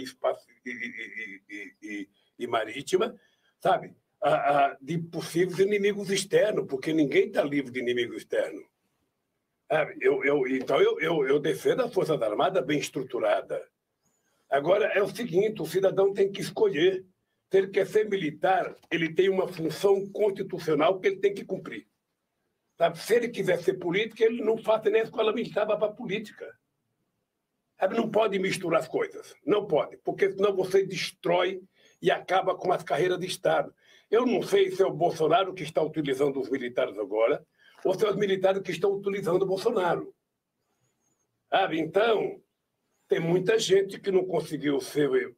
e marítima, sabe? De possíveis inimigos externos, porque ninguém está livre de inimigo externo. Então, eu defendo a Força Armada bem estruturada. Agora, é o seguinte, o cidadão tem que escolher. Se ele quer ser militar, ele tem uma função constitucional que ele tem que cumprir. Sabe? Se ele quiser ser político, ele não faz nem a escola militar para a política. Sabe? Não pode misturar as coisas. Não pode, porque senão você destrói e acaba com as carreiras de Estado. Eu não sei se é o Bolsonaro que está utilizando os militares agora ou se é os militares que estão utilizando o Bolsonaro. Sabe? Então, tem muita gente que não conseguiu ser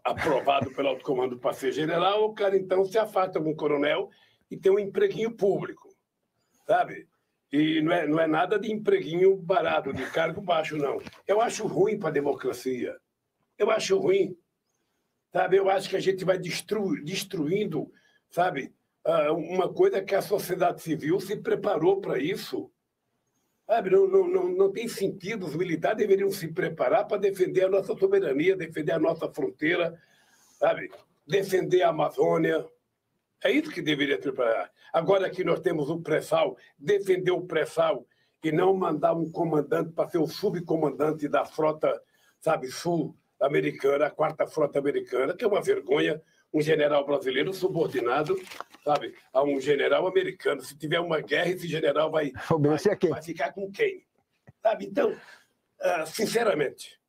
aprovado pelo alto comando para ser general, o cara então se afasta com um coronel e tem um empreguinho público, sabe? E não é nada de empreguinho barato, de cargo baixo, não. Eu acho ruim para a democracia. Eu acho ruim. Sabe? Eu acho que a gente vai destruindo, sabe? Uma coisa que a sociedade civil se preparou para isso. Sabe? Não tem sentido. Os militares deveriam se preparar para defender a nossa soberania, defender a nossa fronteira, sabe? Defender a Amazônia, É isso que deveria preparar. Agora que nós temos o pré-sal, defender o pré-sal e não mandar um comandante para ser o subcomandante da frota, sabe, sul-americana, a 4ª Frota Americana, que é uma vergonha, um general brasileiro subordinado, sabe, a um general americano. Se tiver uma guerra, esse general vai ficar com quem? Sabe? Então, sinceramente,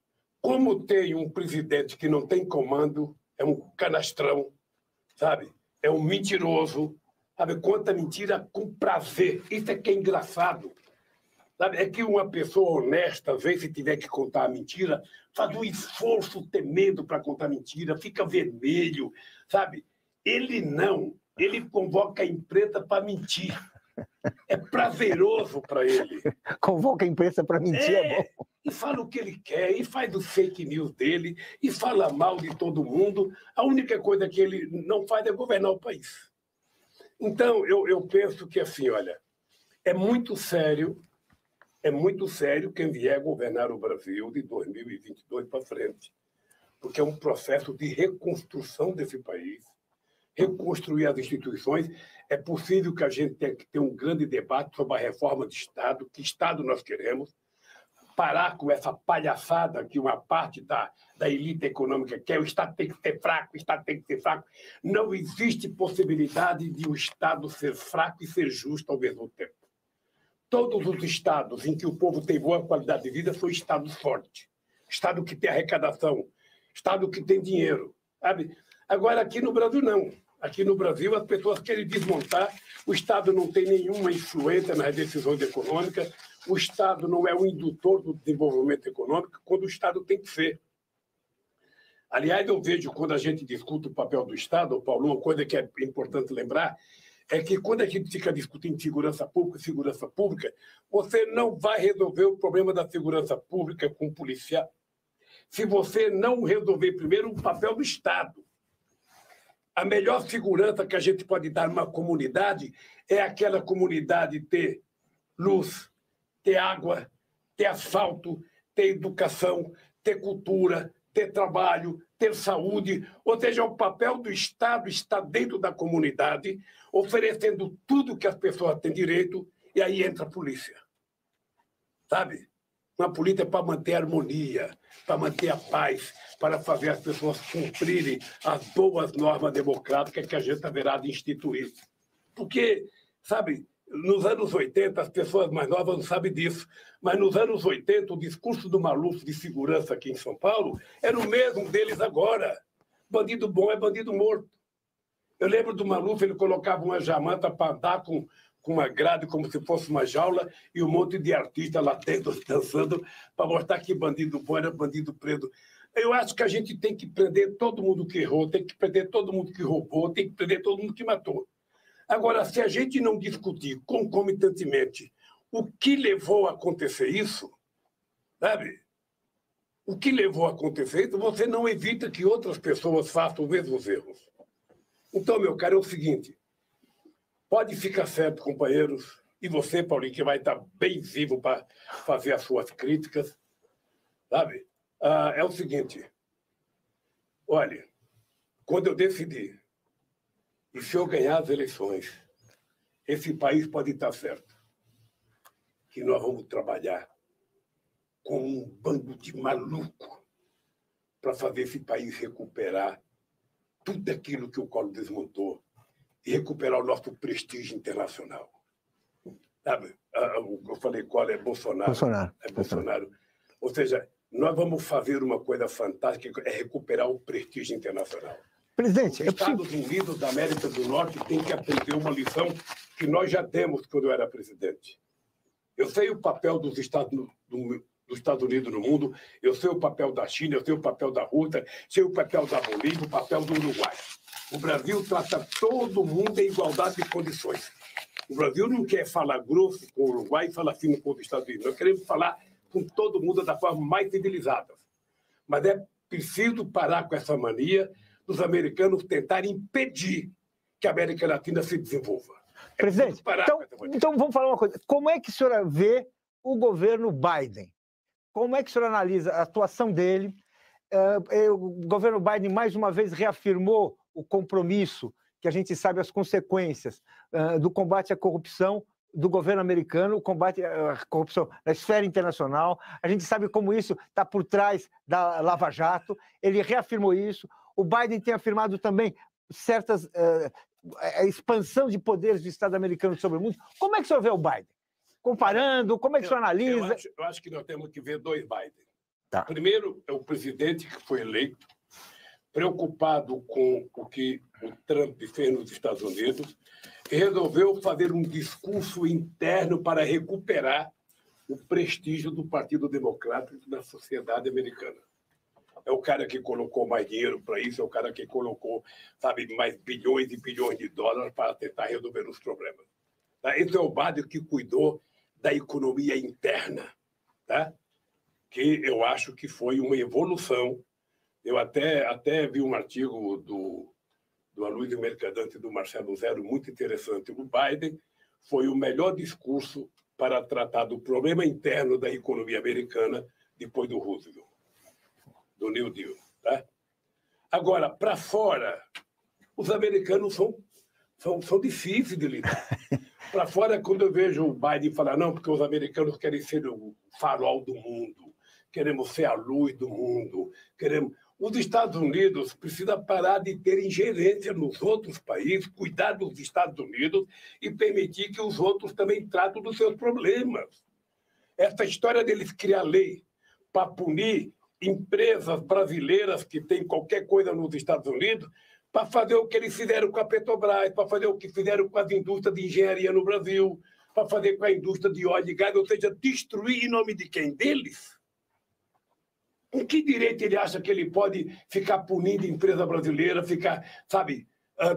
como tem um presidente que não tem comando, é um canastrão, sabe? É um mentiroso, sabe? Conta mentira com prazer. Isso é que é engraçado. Sabe? É que uma pessoa honesta, às vezes, se tiver que contar a mentira, faz um esforço tremendo para contar mentira, fica vermelho, sabe? Ele não. Ele convoca a imprensa para mentir. É prazeroso para ele. Convoca a imprensa para mentir, é bom. E fala o que ele quer, e faz o fake news dele, e fala mal de todo mundo. A única coisa que ele não faz é governar o país. Então, eu penso que, assim, olha, é muito sério quem vier governar o Brasil de 2022 para frente, porque é um processo de reconstrução desse país, reconstruir as instituições. É possível que a gente tenha que ter um grande debate sobre a reforma de Estado, que Estado nós queremos, parar com essa palhaçada que uma parte da elite econômica quer. O Estado tem que ser fraco, o Estado tem que ser fraco. Não existe possibilidade de o Estado ser fraco e ser justo ao mesmo tempo. Todos os estados em que o povo tem boa qualidade de vida são estados fortes. Estado que tem arrecadação, estado que tem dinheiro, sabe? Agora, aqui no Brasil, não. Aqui no Brasil, as pessoas querem desmontar. O Estado não tem nenhuma influência nas decisões econômicas. O Estado não é o indutor do desenvolvimento econômico, quando o Estado tem que ser. Aliás, eu vejo, quando a gente discute o papel do Estado, Paulo, uma coisa que é importante lembrar é que, quando a gente fica discutindo segurança pública, você não vai resolver o problema da segurança pública com o policial se você não resolver primeiro o papel do Estado. A melhor segurança que a gente pode dar numa comunidade é aquela comunidade ter luz, ter água, ter asfalto, ter educação, ter cultura, ter trabalho, ter saúde. Ou seja, o papel do Estado está dentro da comunidade, oferecendo tudo que as pessoas têm direito, e aí entra a polícia. Sabe? Uma polícia para manter a harmonia, para manter a paz, para fazer as pessoas cumprirem as boas normas democráticas que a gente haverá de instituir. Porque, sabe, nos anos 80, as pessoas mais novas não sabem disso, mas nos anos 80, o discurso do Maluf de segurança aqui em São Paulo era o mesmo deles agora. Bandido bom é bandido morto. Eu lembro do Maluf, ele colocava uma jamanta para andar com uma grade como se fosse uma jaula e um monte de artistas lá dentro dançando para mostrar que bandido bom era bandido preto. Eu acho que a gente tem que prender todo mundo que errou, tem que prender todo mundo que roubou, tem que prender todo mundo que matou. Agora, se a gente não discutir concomitantemente o que levou a acontecer isso, sabe? O que levou a acontecer isso, você não evita que outras pessoas façam os mesmos erros. Então, meu caro, é o seguinte, pode ficar certo, companheiros, e você, Paulinho, que vai estar bem vivo para fazer as suas críticas, sabe? É o seguinte, olha, quando eu decidi, e se eu ganhar as eleições, esse país pode estar certo, que nós vamos trabalhar com um bando de maluco para fazer esse país recuperar tudo aquilo que o Collor desmontou e recuperar o nosso prestígio internacional. Sabe? Eu falei Collor, é Bolsonaro. É Bolsonaro. Ou seja, nós vamos fazer uma coisa fantástica, é recuperar o prestígio internacional. Presidente, os Estados Unidos da América do Norte têm que aprender uma lição que nós já demos quando eu era presidente. Eu sei o papel dos Estados Unidos no mundo, eu sei o papel da China, eu sei o papel da Rússia, sei o papel da Bolívia, o papel do Uruguai. O Brasil trata todo mundo em igualdade de condições. O Brasil não quer falar grosso com o Uruguai e falar fino com os Estados Unidos. Nós queremos falar com todo mundo da forma mais civilizada. Mas é preciso parar com essa mania dos americanos tentarem impedir que a América Latina se desenvolva. Presidente, então vamos falar uma coisa. Como é que o senhor vê o governo Biden? Como é que o senhor analisa a atuação dele? O governo Biden, mais uma vez, reafirmou o compromisso que a gente sabe as consequências do combate à corrupção do governo americano, o combate à corrupção na esfera internacional. A gente sabe como isso está por trás da Lava Jato. Ele reafirmou isso. O Biden tem afirmado também certas expansão de poderes do Estado americano sobre o mundo. Como é que o senhor vê o Biden? Comparando, como é que o senhor analisa? Eu acho que nós temos que ver dois Biden. Tá. Primeiro, é o presidente que foi eleito, preocupado com o que o Trump fez nos Estados Unidos, e resolveu fazer um discurso interno para recuperar o prestígio do Partido Democrático na sociedade americana. É o cara que colocou mais dinheiro para isso, é o cara que colocou, sabe, mais bilhões e bilhões de dólares para tentar resolver os problemas. Tá? Esse é o Biden que cuidou da economia interna, tá? Que eu acho que foi uma evolução. Eu até vi um artigo do Aloysio Mercadante e do Marcelo Zero muito interessante. O Biden foi o melhor discurso para tratar do problema interno da economia americana depois do Roosevelt, do New Deal. Tá? Agora, para fora, os americanos são difíceis de lidar. Para fora, quando eu vejo o Biden falar, não, porque os americanos querem ser o farol do mundo, queremos ser a luz do mundo, queremos... Os Estados Unidos precisam parar de ter ingerência nos outros países, cuidar dos Estados Unidos e permitir que os outros também tratem dos seus problemas. Essa história deles criar lei para punir empresas brasileiras que têm qualquer coisa nos Estados Unidos, para fazer o que eles fizeram com a Petrobras, para fazer o que fizeram com as indústrias de engenharia no Brasil, para fazer com a indústria de óleo e gás, ou seja, destruir em nome de quem? Deles? Com que direito ele acha que ele pode ficar punindo empresa brasileira, ficar, sabe,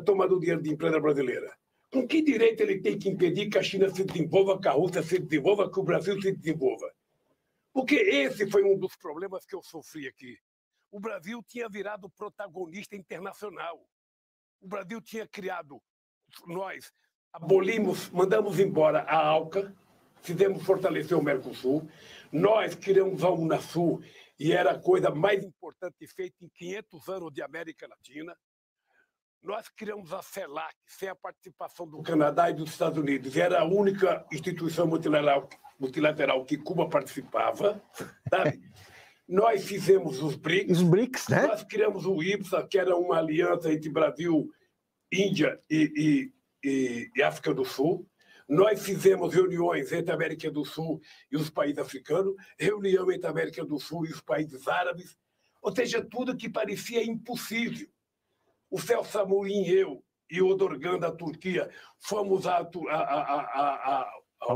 tomando dinheiro de empresa brasileira? Com que direito ele tem que impedir que a China se desenvolva, que a Rússia se desenvolva, que o Brasil se desenvolva? Porque esse foi um dos problemas que eu sofri aqui. O Brasil tinha virado protagonista internacional. O Brasil tinha criado, nós abolimos, mandamos embora a ALCA, fizemos fortalecer o Mercosul, nós criamos a Unasul, e era a coisa mais importante feita em 500 anos de América Latina. Nós criamos a CELAC, sem a participação do Canadá e dos Estados Unidos. Era a única instituição multilateral que Cuba participava. Sabe? Nós fizemos os BRICS. Os BRICS, né? Nós criamos o IBSA, que era uma aliança entre Brasil, Índia e África do Sul. Nós fizemos reuniões entre a América do Sul e os países africanos, reunião entre a América do Sul e os países árabes, ou seja, tudo que parecia impossível. O Celso Amorim, eu e o Erdogan da Turquia fomos ao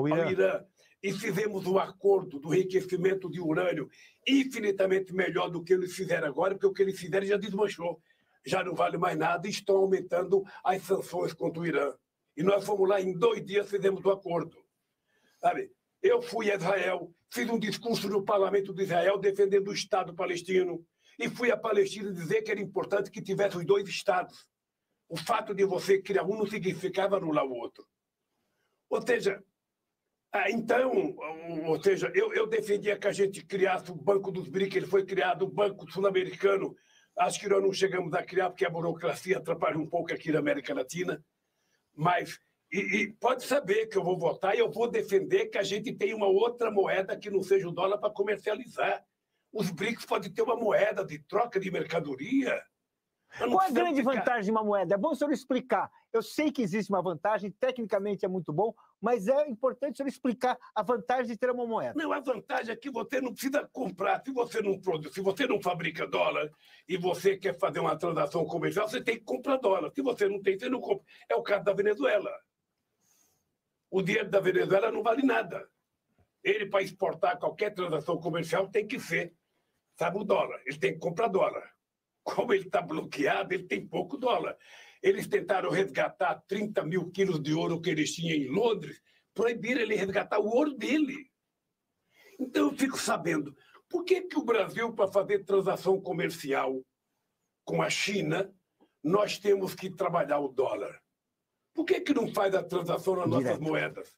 Irã e fizemos um acordo do enriquecimento de urânio infinitamente melhor do que eles fizeram agora, porque o que eles fizeram já desmanchou, já não vale mais nada e estão aumentando as sanções contra o Irã. E nós fomos lá, em 2 dias fizemos o acordo. Sabe? Eu fui a Israel, fiz um discurso no parlamento de Israel defendendo o Estado palestino e fui à Palestina dizer que era importante que tivesse os 2 Estados. O fato de você criar um não significava anular o outro. Ou seja, eu defendia que a gente criasse o Banco dos BRICS, ele foi criado, o Banco Sul-Americano. Acho que nós não chegamos a criar porque a burocracia atrapalha um pouco aqui na América Latina. Mas, pode saber que eu vou votar e eu vou defender que a gente tenha uma outra moeda que não seja o dólar para comercializar. Os BRICS podem ter uma moeda de troca de mercadoria. Qual é a grande vantagem de uma moeda? É bom o senhor explicar. Eu sei que existe uma vantagem, tecnicamente é muito bom, mas é importante o senhor explicar a vantagem de ter uma moeda. Não, a vantagem é que você não precisa comprar. Se você não produz, se você não fabrica dólar e você quer fazer uma transação comercial, você tem que comprar dólar. Se você não tem, você não compra. É o caso da Venezuela. O dinheiro da Venezuela não vale nada. Ele, para exportar qualquer transação comercial, tem que ser, sabe, o dólar. Ele tem que comprar dólar. Como ele está bloqueado, ele tem pouco dólar. Eles tentaram resgatar 30 mil quilos de ouro que eles tinham em Londres, proibiram ele resgatar o ouro dele. Então eu fico sabendo, por que o Brasil, para fazer transação comercial com a China, nós temos que trabalhar o dólar? Por que não faz a transação nas nossas moedas?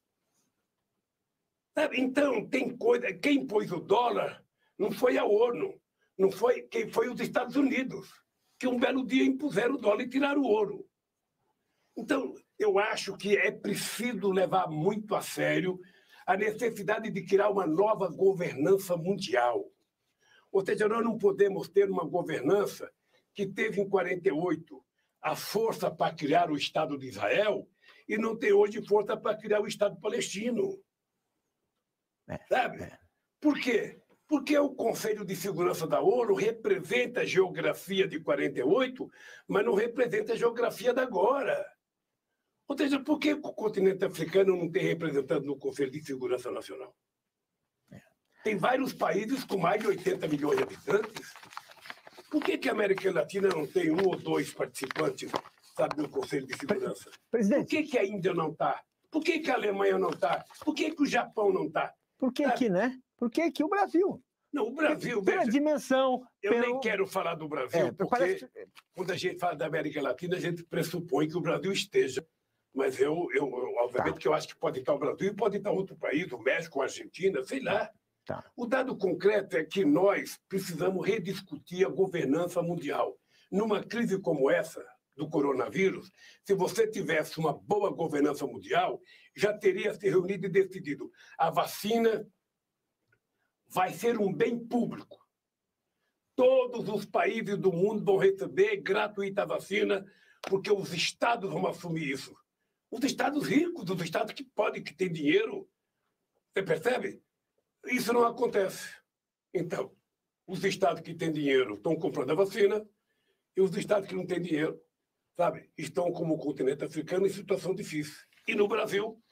Sabe? Então, tem coisa... Quem pôs o dólar não foi a ONU. Não foi quem foi os Estados Unidos, que um belo dia impuseram o dólar e tiraram o ouro. Então, eu acho que é preciso levar muito a sério a necessidade de criar uma nova governança mundial. Ou seja, nós não podemos ter uma governança que teve em 48 a força para criar o Estado de Israel e não tem hoje força para criar o Estado palestino. Sabe? Por quê? Porque o Conselho de Segurança da ONU representa a geografia de 48, mas não representa a geografia da agora. Ou seja, por que o continente africano não tem representante no Conselho de Segurança Nacional? Tem vários países com mais de 80 milhões de habitantes. Por que a América Latina não tem 1 ou 2 participantes, sabe, no Conselho de Segurança? Presidente. Por que a Índia não está? Por que a Alemanha não está? Por que o Japão não está? Por que aqui, né? Por que aqui o Brasil? Não, o Brasil... Pela dimensão... Eu nem quero falar do Brasil, porque parece... quando a gente fala da América Latina, a gente pressupõe que o Brasil esteja. Mas obviamente, que eu acho que pode estar o Brasil e pode estar outro país, o México, a Argentina, sei lá. O dado concreto é que nós precisamos rediscutir a governança mundial. Numa crise como essa, do coronavírus, se você tivesse uma boa governança mundial, já teria se reunido e decidido. A vacina vai ser um bem público. Todos os países do mundo vão receber gratuita a vacina, porque os estados vão assumir isso. Os estados ricos, os estados que podem, que têm dinheiro. Você percebe? Isso não acontece. Então, os estados que têm dinheiro estão comprando a vacina e os estados que não têm dinheiro, sabe, estão como o continente africano em situação difícil. E no Brasil,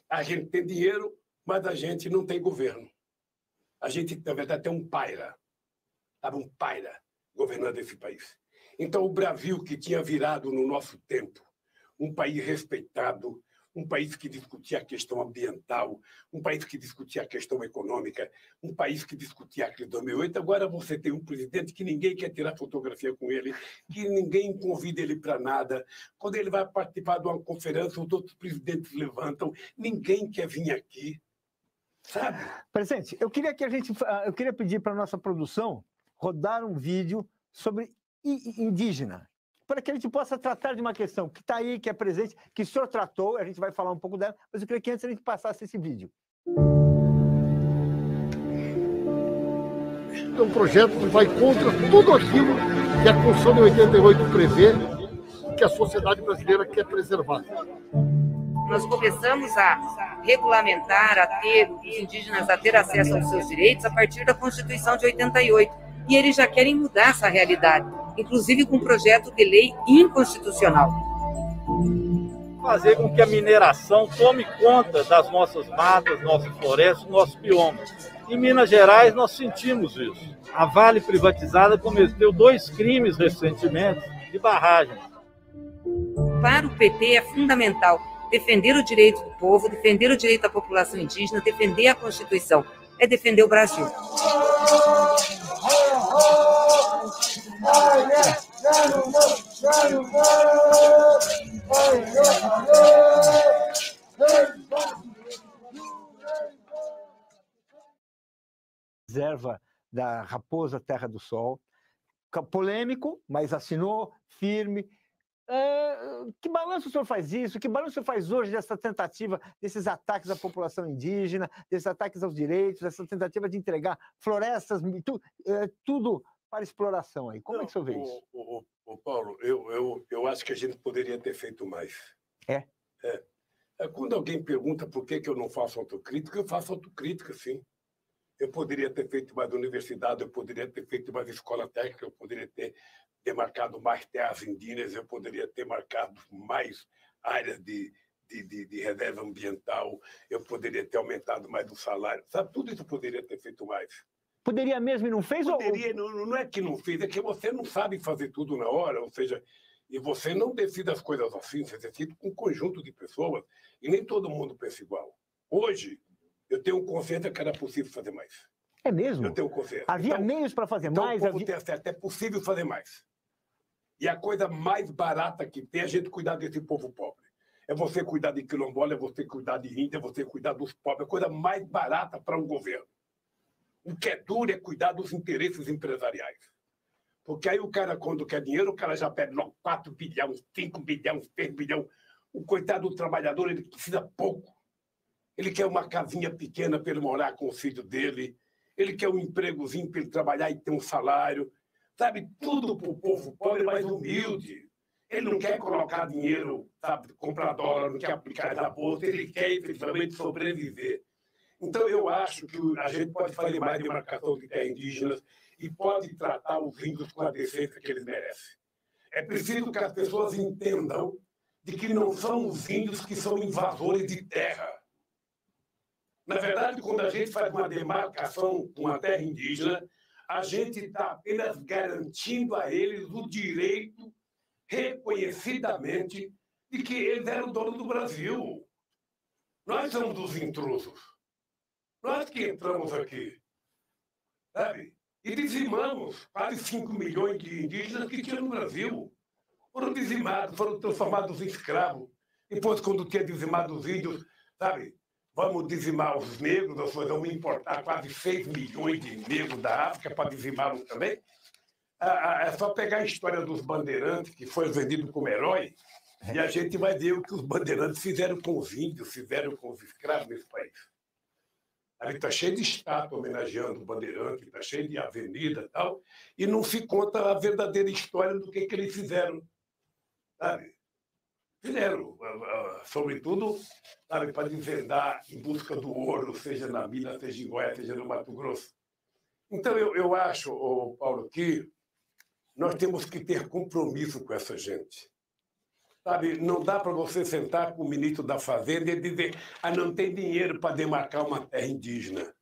a gente tem dinheiro, mas a gente não tem governo. A gente, na verdade, tem um paira, sabe, um paira governando esse país. Então, o Brasil, que tinha virado no nosso tempo um país respeitado, um país que discutia a questão ambiental, um país que discutia a questão econômica, um país que discutia a crise de 2008. Agora você tem um presidente que ninguém quer tirar fotografia com ele, que ninguém convida ele para nada. Quando ele vai participar de uma conferência, os outros presidentes levantam, ninguém quer vir aqui, sabe? Presidente, eu queria pedir para a nossa produção rodar um vídeo sobre indígena, para que a gente possa tratar de uma questão que está aí, que é presente, que o senhor tratou, a gente vai falar um pouco dela, mas eu queria que antes a gente passasse esse vídeo. É um projeto que vai contra tudo aquilo que a Constituição de 88 prevê e que a sociedade brasileira quer preservar. Nós começamos a regulamentar, a ter os indígenas a ter acesso aos seus direitos a partir da Constituição de 88. E eles já querem mudar essa realidade, inclusive com um projeto de lei inconstitucional. Fazer com que a mineração tome conta das nossas matas, nossas florestas, nossos biomas. Em Minas Gerais, nós sentimos isso. A Vale Privatizada cometeu 2 crimes recentemente de barragem. Para o PT é fundamental defender o direito do povo, defender o direito da população indígena, defender a Constituição. É defender o Brasil. Reserva da Raposa Terra do Sol, polêmico, mas assinou, firme. Que balanço o senhor faz isso? Que balanço o senhor faz hoje dessa tentativa, desses ataques à população indígena, desses ataques aos direitos, dessa tentativa de entregar florestas, tudo para exploração aí? Como é que o senhor vê isso? Paulo, eu acho que a gente poderia ter feito mais. É? Quando alguém pergunta por que eu não faço autocrítica, eu faço autocrítica, sim. Eu poderia ter feito mais universidade, eu poderia ter feito mais escola técnica, eu poderia ter demarcado mais terras indígenas, eu poderia ter marcado mais áreas de reserva ambiental, eu poderia ter aumentado mais o salário. Sabe, tudo isso eu poderia ter feito mais. Poderia mesmo e não fez? Poderia, não é que não fez, é que você não sabe fazer tudo na hora, ou seja, e você não decide as coisas assim, você decide com um conjunto de pessoas, e nem todo mundo pensa igual. Hoje, eu tenho consciência que era possível fazer mais. É mesmo? Eu tenho consciência. Havia meios para fazer mais? Então, ter certo, é possível fazer mais. E a coisa mais barata que tem é a gente cuidar desse povo pobre. É você cuidar de quilombola, é você cuidar de índia, é você cuidar dos pobres. É a coisa mais barata para um governo. O que é duro é cuidar dos interesses empresariais. Porque aí o cara, quando quer dinheiro, o cara já pede logo 4 bilhões, 5 bilhões, 3 bilhões. O coitado do trabalhador, ele precisa pouco. Ele quer uma casinha pequena para ele morar com o filho dele. Ele quer um empregozinho para ele trabalhar e ter um salário. Sabe, tudo para o povo pobre, mais humilde. Ele não quer colocar dinheiro, sabe, comprar dólar, não quer aplicar na bolsa. Ele quer, efetivamente, sobreviver. Então, eu acho que a gente pode fazer mais demarcação de terras indígenas e pode tratar os índios com a decência que eles merecem. É preciso que as pessoas entendam de que não são os índios que são invasores de terra. Na verdade, quando a gente faz uma demarcação com a terra indígena, a gente está apenas garantindo a eles o direito, reconhecidamente, de que eles eram donos do Brasil. Nós somos os intrusos. Nós que entramos aqui, sabe? E dizimamos quase 5 milhões de indígenas que tinham no Brasil. Foram dizimados, foram transformados em escravos. Depois, quando tinha dizimado os índios, sabe? Vamos dizimar os negros, nós vamos importar quase 6 milhões de negros da África para dizimá-los também. É só pegar a história dos bandeirantes, que foi vendido como herói, e a gente vai ver o que os bandeirantes fizeram com os índios, fizeram com os escravos nesse país. Ali está cheio de estátua homenageando o bandeirante, está cheio de avenida e tal, e não se conta a verdadeira história do que eles fizeram. Sabe? Fizeram, sobretudo, sabe, para desvendar em busca do ouro, seja na Minas, seja em Goiás, seja no Mato Grosso. Então, eu acho, Paulo, que nós temos que ter compromisso com essa gente. Sabe, não dá para você sentar com o ministro da Fazenda e dizer não tem dinheiro para demarcar uma terra indígena.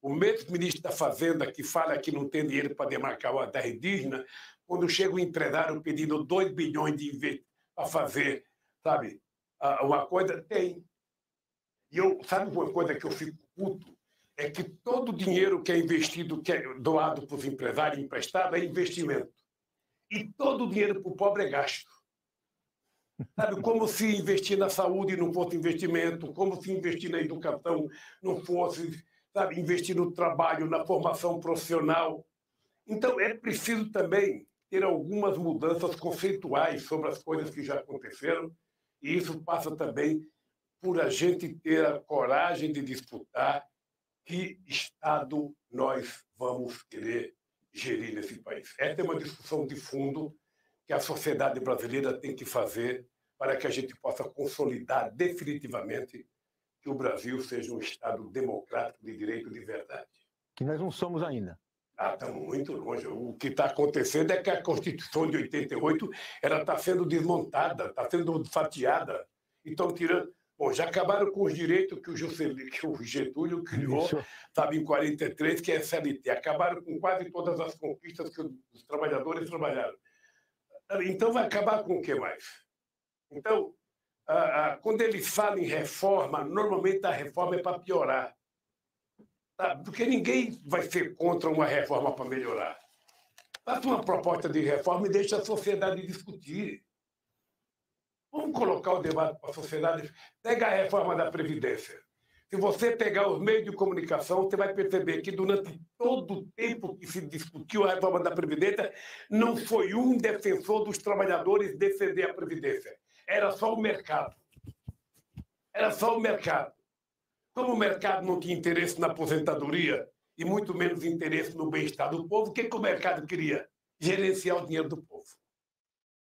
O mesmo ministro da Fazenda que fala que não tem dinheiro para demarcar uma terra indígena, quando chega o empresário pedindo 2 bilhões de investimento para fazer, sabe, uma coisa, tem. E sabe uma coisa que eu fico puto? É que todo o dinheiro que é investido, que é doado para os empresários, emprestado, é investimento. E todo o dinheiro para o pobre é gasto. Sabe, como se investir na saúde não fosse investimento, como se investir na educação não fosse, sabe, investir no trabalho, na formação profissional. Então, é preciso também ter algumas mudanças conceituais sobre as coisas que já aconteceram, e isso passa também por a gente ter a coragem de disputar que Estado nós vamos querer gerir nesse país. Essa é uma discussão de fundo que a sociedade brasileira tem que fazer para que a gente possa consolidar definitivamente que o Brasil seja um Estado democrático de direito de verdade. Que nós não somos ainda. Estamos muito longe. O que está acontecendo é que a Constituição de 88 está sendo desmontada, está sendo fatiada. Então, tirando... Bom, já acabaram com os direitos que o Getúlio criou, sabe, em 43, que é a CLT. Acabaram com quase todas as conquistas que os trabalhadores trabalharam. Então, vai acabar com o que mais? Então, quando eles falam em reforma, normalmente a reforma é para piorar. Tá? Porque ninguém vai ser contra uma reforma para melhorar. Faça uma proposta de reforma e deixe a sociedade discutir. Vamos colocar o debate para a sociedade. Pega a reforma da Previdência. Se você pegar os meios de comunicação, você vai perceber que durante todo o tempo que se discutiu a reforma da Previdência, não foi um defensor dos trabalhadores defender a Previdência. Era só o mercado. Era só o mercado. Como o mercado não tinha interesse na aposentadoria e muito menos interesse no bem-estar do povo, o que o mercado queria? Gerenciar o dinheiro do povo.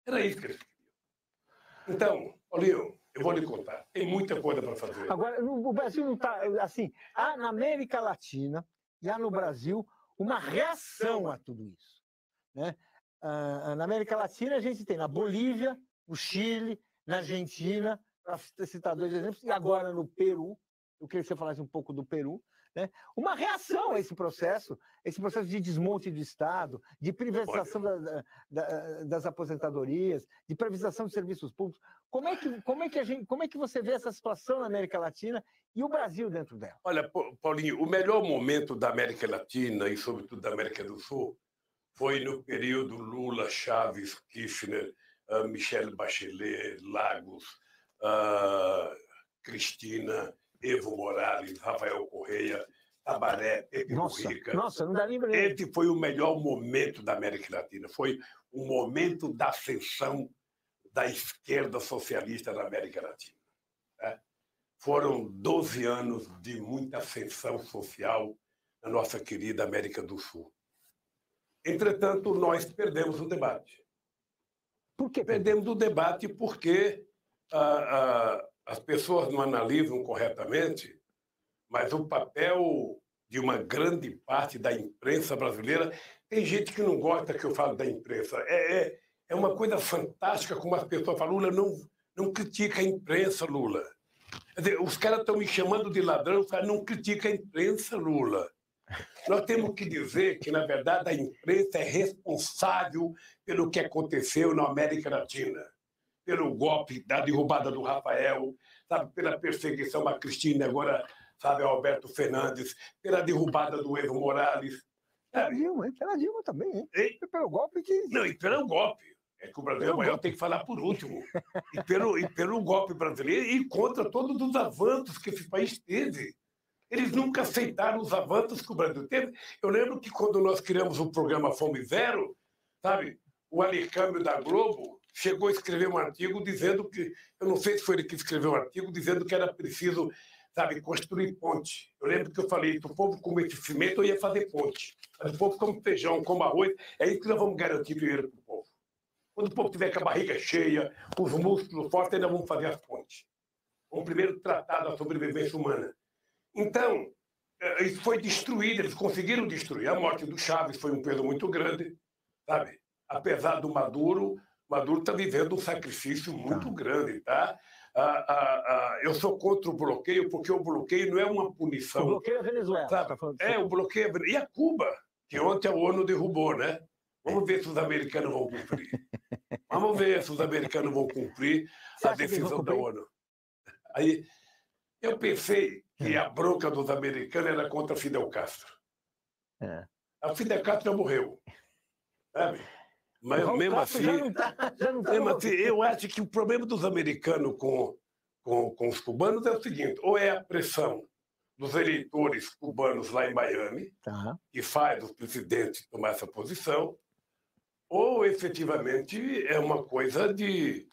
Era isso que eles queriam. Então, Paulinho, eu vou lhe contar. Tem muita coisa para fazer. Agora, o Brasil não está... Assim, há na América Latina e há no Brasil uma reação a tudo isso. Né? Na América Latina, a gente tem na Bolívia, no Chile, na Argentina, para citar 2 exemplos, e agora no Peru. Eu queria que você falasse um pouco do Peru. Né? Uma reação a esse processo de desmonte do Estado, de privatização das aposentadorias, de privatização de serviços públicos. Como é que você vê essa situação na América Latina e o Brasil dentro dela? Olha, Paulinho, o melhor momento da América Latina e, sobretudo, da América do Sul foi no período Lula, Chaves, Kirchner, Michelle Bachelet, Lagos, Cristina, Evo Morales, Rafael Correia, Tabaré, Pepe Mujica. Nossa, não dá nem pra... Esse foi o melhor momento da América Latina. Foi o momento da ascensão da esquerda socialista na América Latina. Né? Foram 12 anos de muita ascensão social na nossa querida América do Sul. Entretanto, nós perdemos o debate. Por que perdemos o debate? Porque as pessoas não analisam corretamente, mas o papel de uma grande parte da imprensa brasileira... Tem gente que não gosta que eu falo da imprensa. É uma coisa fantástica como as pessoas falam. Lula não critica a imprensa, Lula. Quer dizer, os caras estão me chamando de ladrão, os caras não criticam a imprensa, Lula. Nós temos que dizer que, na verdade, a imprensa é responsável pelo que aconteceu na América Latina, pelo golpe da derrubada do Rafael, sabe, pela perseguição a Cristina, agora, sabe, Alberto Fernandes, pela derrubada do Evo Morales. Pela Dilma também, hein? E pelo golpe que... Não, e pelo golpe. É que o Brasil amanhã tem que falar por último. E pelo golpe brasileiro e contra todos os avanços que esse país teve. Eles nunca aceitaram os avanços que o Brasil teve. Eu lembro que quando nós criamos o programa Fome Zero, sabe, o Alecâmbio da Globo chegou a escrever um artigo dizendo que, eu não sei se foi ele que escreveu um artigo, dizendo que era preciso, sabe, construir ponte. Eu lembro que eu falei, se o povo comer esse cimento, eu ia fazer ponte. Mas o povo come feijão, come arroz, é isso que nós vamos garantir dinheiro para o povo. Quando o povo tiver com a barriga cheia, os músculos fortes, ainda vamos fazer as pontes. Vamos primeiro tratar da sobrevivência humana. Então, isso foi destruído, eles conseguiram destruir. A morte do Chaves foi um peso muito grande, sabe? Apesar do Maduro está vivendo um sacrifício muito grande, tá? Eu sou contra o bloqueio, porque o bloqueio não é uma punição. O bloqueio é a Venezuela. Sabe? O bloqueio é... E a Cuba, que ontem a ONU derrubou, né? Vamos ver se os americanos vão cumprir. Vamos ver se os americanos vão cumprir a decisão da ONU. Aí, eu pensei que a bronca dos americanos era contra Fidel Castro. A Fidel Castro já morreu. Sabe? Mas mesmo assim, eu acho que o problema dos americanos com os cubanos é o seguinte: ou é a pressão dos eleitores cubanos lá em Miami, que faz os presidentes tomar essa posição, ou efetivamente é uma coisa de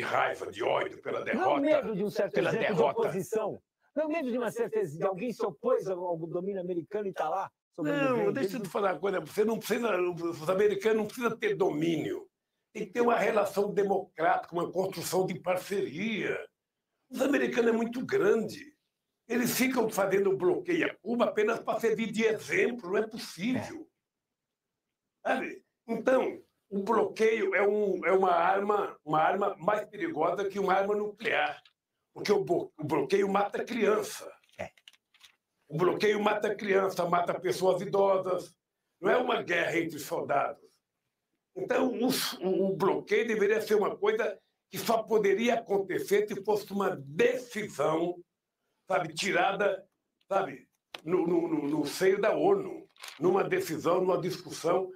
raiva, de ódio pela derrota. Não medo de um certo exemplo de oposição. Não medo de uma certa... de alguém se opôs ao domínio americano e está lá. Não, deixa eu te falar uma coisa. Os americanos não precisam ter domínio. Tem que ter uma relação democrática, uma construção de parceria. Os americanos é muito grande. Eles ficam fazendo bloqueio a Cuba apenas para servir de exemplo. Não é possível. Sabe? Então, o bloqueio é uma arma mais perigosa que uma arma nuclear. Porque o bloqueio mata criança. O bloqueio mata criança, mata pessoas idosas. Não é uma guerra entre soldados. Então, o bloqueio deveria ser uma coisa que só poderia acontecer se fosse uma decisão, sabe, tirada, sabe, no seio da ONU, numa decisão, numa discussão,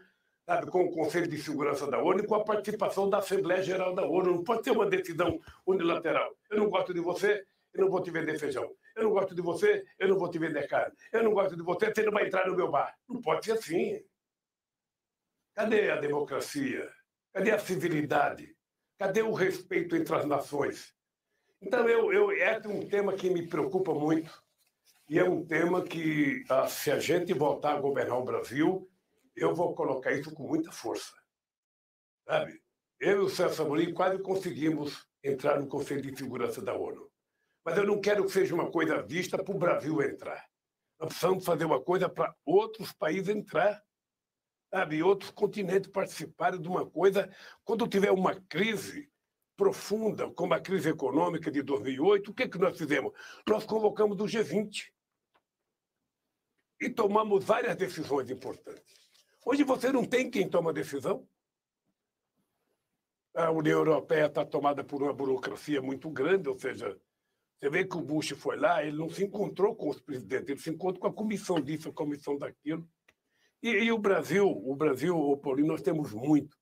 sabe, com o Conselho de Segurança da ONU e com a participação da Assembleia Geral da ONU. Não pode ser uma decisão unilateral. Eu não gosto de você, eu não vou te vender feijão. Eu não gosto de você, eu não vou te vender carne. Eu não gosto de você, você não vai entrar no meu bar. Não pode ser assim. Cadê a democracia? Cadê a civilidade? Cadê o respeito entre as nações? Então, esse é um tema que me preocupa muito. E é um tema que, se a gente voltar a governar o Brasil, eu vou colocar isso com muita força. Sabe? Eu e o Celso Amorim quase conseguimos entrar no Conselho de Segurança da ONU. Mas eu não quero que seja uma coisa vista para o Brasil entrar. Nós precisamos fazer uma coisa para outros países entrar, sabe? Outros continentes participarem de uma coisa. Quando tiver uma crise profunda, como a crise econômica de 2008, o que nós fizemos? Nós convocamos o G20 e tomamos várias decisões importantes. Hoje você não tem quem toma decisão. A União Europeia está tomada por uma burocracia muito grande, ou seja, você vê que o Bush foi lá, ele não se encontrou com os presidentes, ele se encontrou com a comissão disso, a comissão daquilo. E o Brasil, Paulinho, nós temos muito.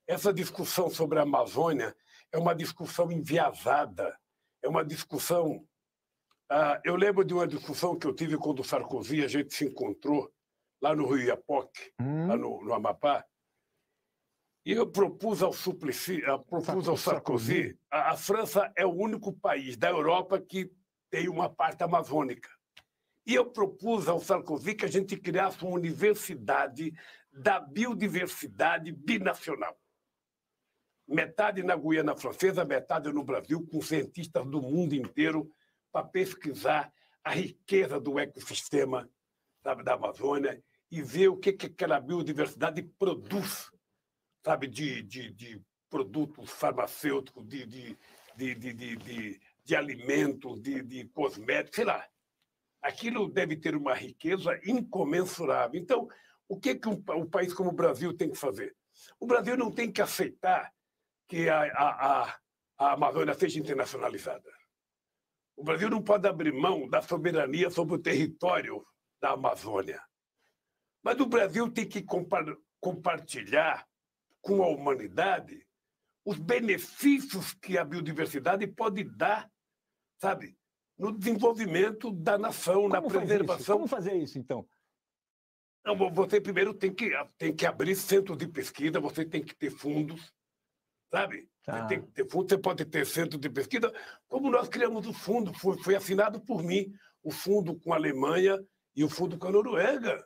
Essa discussão sobre a Amazônia é uma discussão enviesada, é uma discussão Eu lembro de uma discussão que eu tive quando o Sarkozy, a gente se encontrou lá no Rio Iapoque, lá no Amapá, e eu propus ao Sarkozy, a França é o único país da Europa que tem uma parte amazônica. E eu propus ao Sarkozy que a gente criasse uma universidade da biodiversidade binacional. Metade na Guiana Francesa, metade no Brasil, com cientistas do mundo inteiro para pesquisar a riqueza do ecossistema, sabe, da Amazônia e ver o que aquela biodiversidade produz, sabe, de produtos farmacêuticos, de alimentos, de cosméticos, sei lá. Aquilo deve ter uma riqueza incomensurável. Então, o que um país como o Brasil tem que fazer? O Brasil não tem que aceitar que a Amazônia seja internacionalizada. O Brasil não pode abrir mão da soberania sobre o território da Amazônia. Mas o Brasil tem que compartilhar com a humanidade os benefícios que a biodiversidade pode dar, sabe, no desenvolvimento da nação, na preservação. Como fazer isso, então? Não, você primeiro tem que abrir centros de pesquisa, você tem que ter fundos, sabe? Tá. Você tem que ter fundos, você pode ter centro de pesquisa, como nós criamos o fundo, foi assinado por mim, o fundo com a Alemanha e o fundo com a Noruega.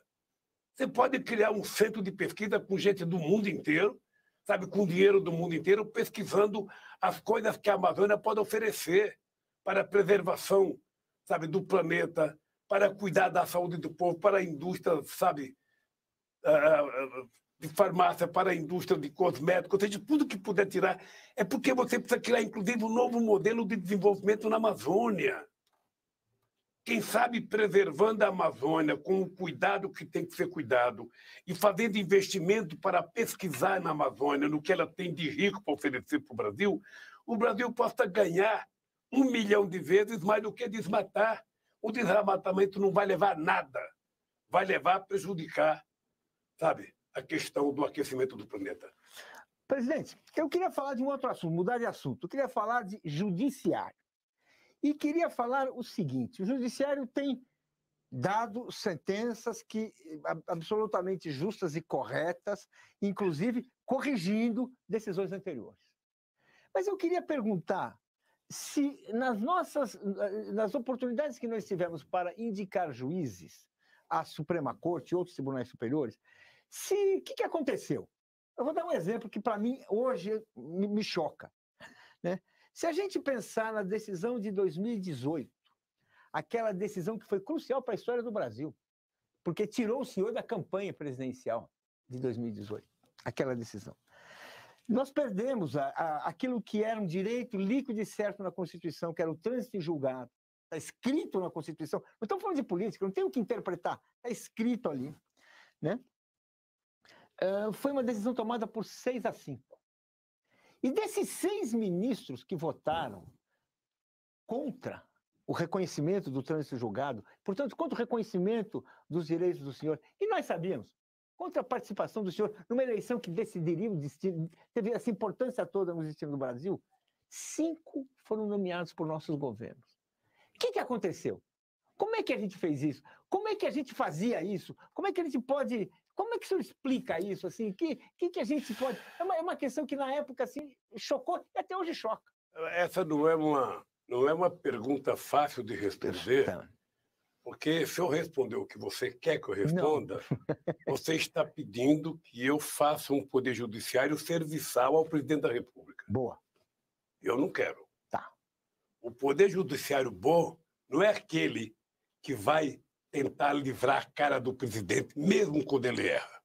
Você pode criar um centro de pesquisa com gente do mundo inteiro, sabe, com dinheiro do mundo inteiro, pesquisando as coisas que a Amazônia pode oferecer para a preservação, sabe, do planeta, para cuidar da saúde do povo, para a indústria, sabe, de farmácia, para a indústria de cosméticos, ou seja, tudo que puder tirar. É porque você precisa criar, inclusive, um novo modelo de desenvolvimento na Amazônia. Quem sabe preservando a Amazônia com o cuidado que tem que ser cuidado e fazendo investimento para pesquisar na Amazônia, no que ela tem de rico para oferecer para o Brasil possa ganhar 1 milhão de vezes mais do que desmatar. O desmatamento não vai levar a nada, vai levar a prejudicar, sabe, a questão do aquecimento do planeta. Presidente, eu queria falar de um outro assunto, mudar de assunto. Eu queria falar de judiciário. E queria falar o seguinte: o judiciário tem dado sentenças absolutamente justas e corretas, inclusive corrigindo decisões anteriores. Mas eu queria perguntar se nas oportunidades que nós tivemos para indicar juízes à Suprema Corte e outros tribunais superiores, o que aconteceu? Eu vou dar um exemplo que, para mim, hoje me choca, né? Se a gente pensar na decisão de 2018, aquela decisão que foi crucial para a história do Brasil, porque tirou o senhor da campanha presidencial de 2018, aquela decisão. Nós perdemos aquilo que era um direito líquido e certo na Constituição, que era o trânsito em julgado. Está escrito na Constituição. Não estamos falando de política, não tem o que interpretar. Está escrito ali, né? Foi uma decisão tomada por 6-5. E desses 6 ministros que votaram contra o reconhecimento do trânsito julgado, portanto, contra o reconhecimento dos direitos do senhor, e nós sabíamos, contra a participação do senhor numa eleição que decidiria o destino, teve essa importância toda no destino do Brasil, 5 foram nomeados por nossos governos. O que aconteceu? Como é que a gente fez isso? Como é que a gente fazia isso? Como é que a gente pode... Como é que o senhor explica isso? Assim, que a gente pode... É uma questão que, na época, assim, chocou e até hoje choca. Essa não é uma pergunta fácil de responder, porque se eu responder o que você quer que eu responda, você está pedindo que eu faça um poder judiciário serviçal ao presidente da República. Boa. Eu não quero. Tá. O poder judiciário bom não é aquele que vai tentar livrar a cara do presidente, mesmo quando ele erra.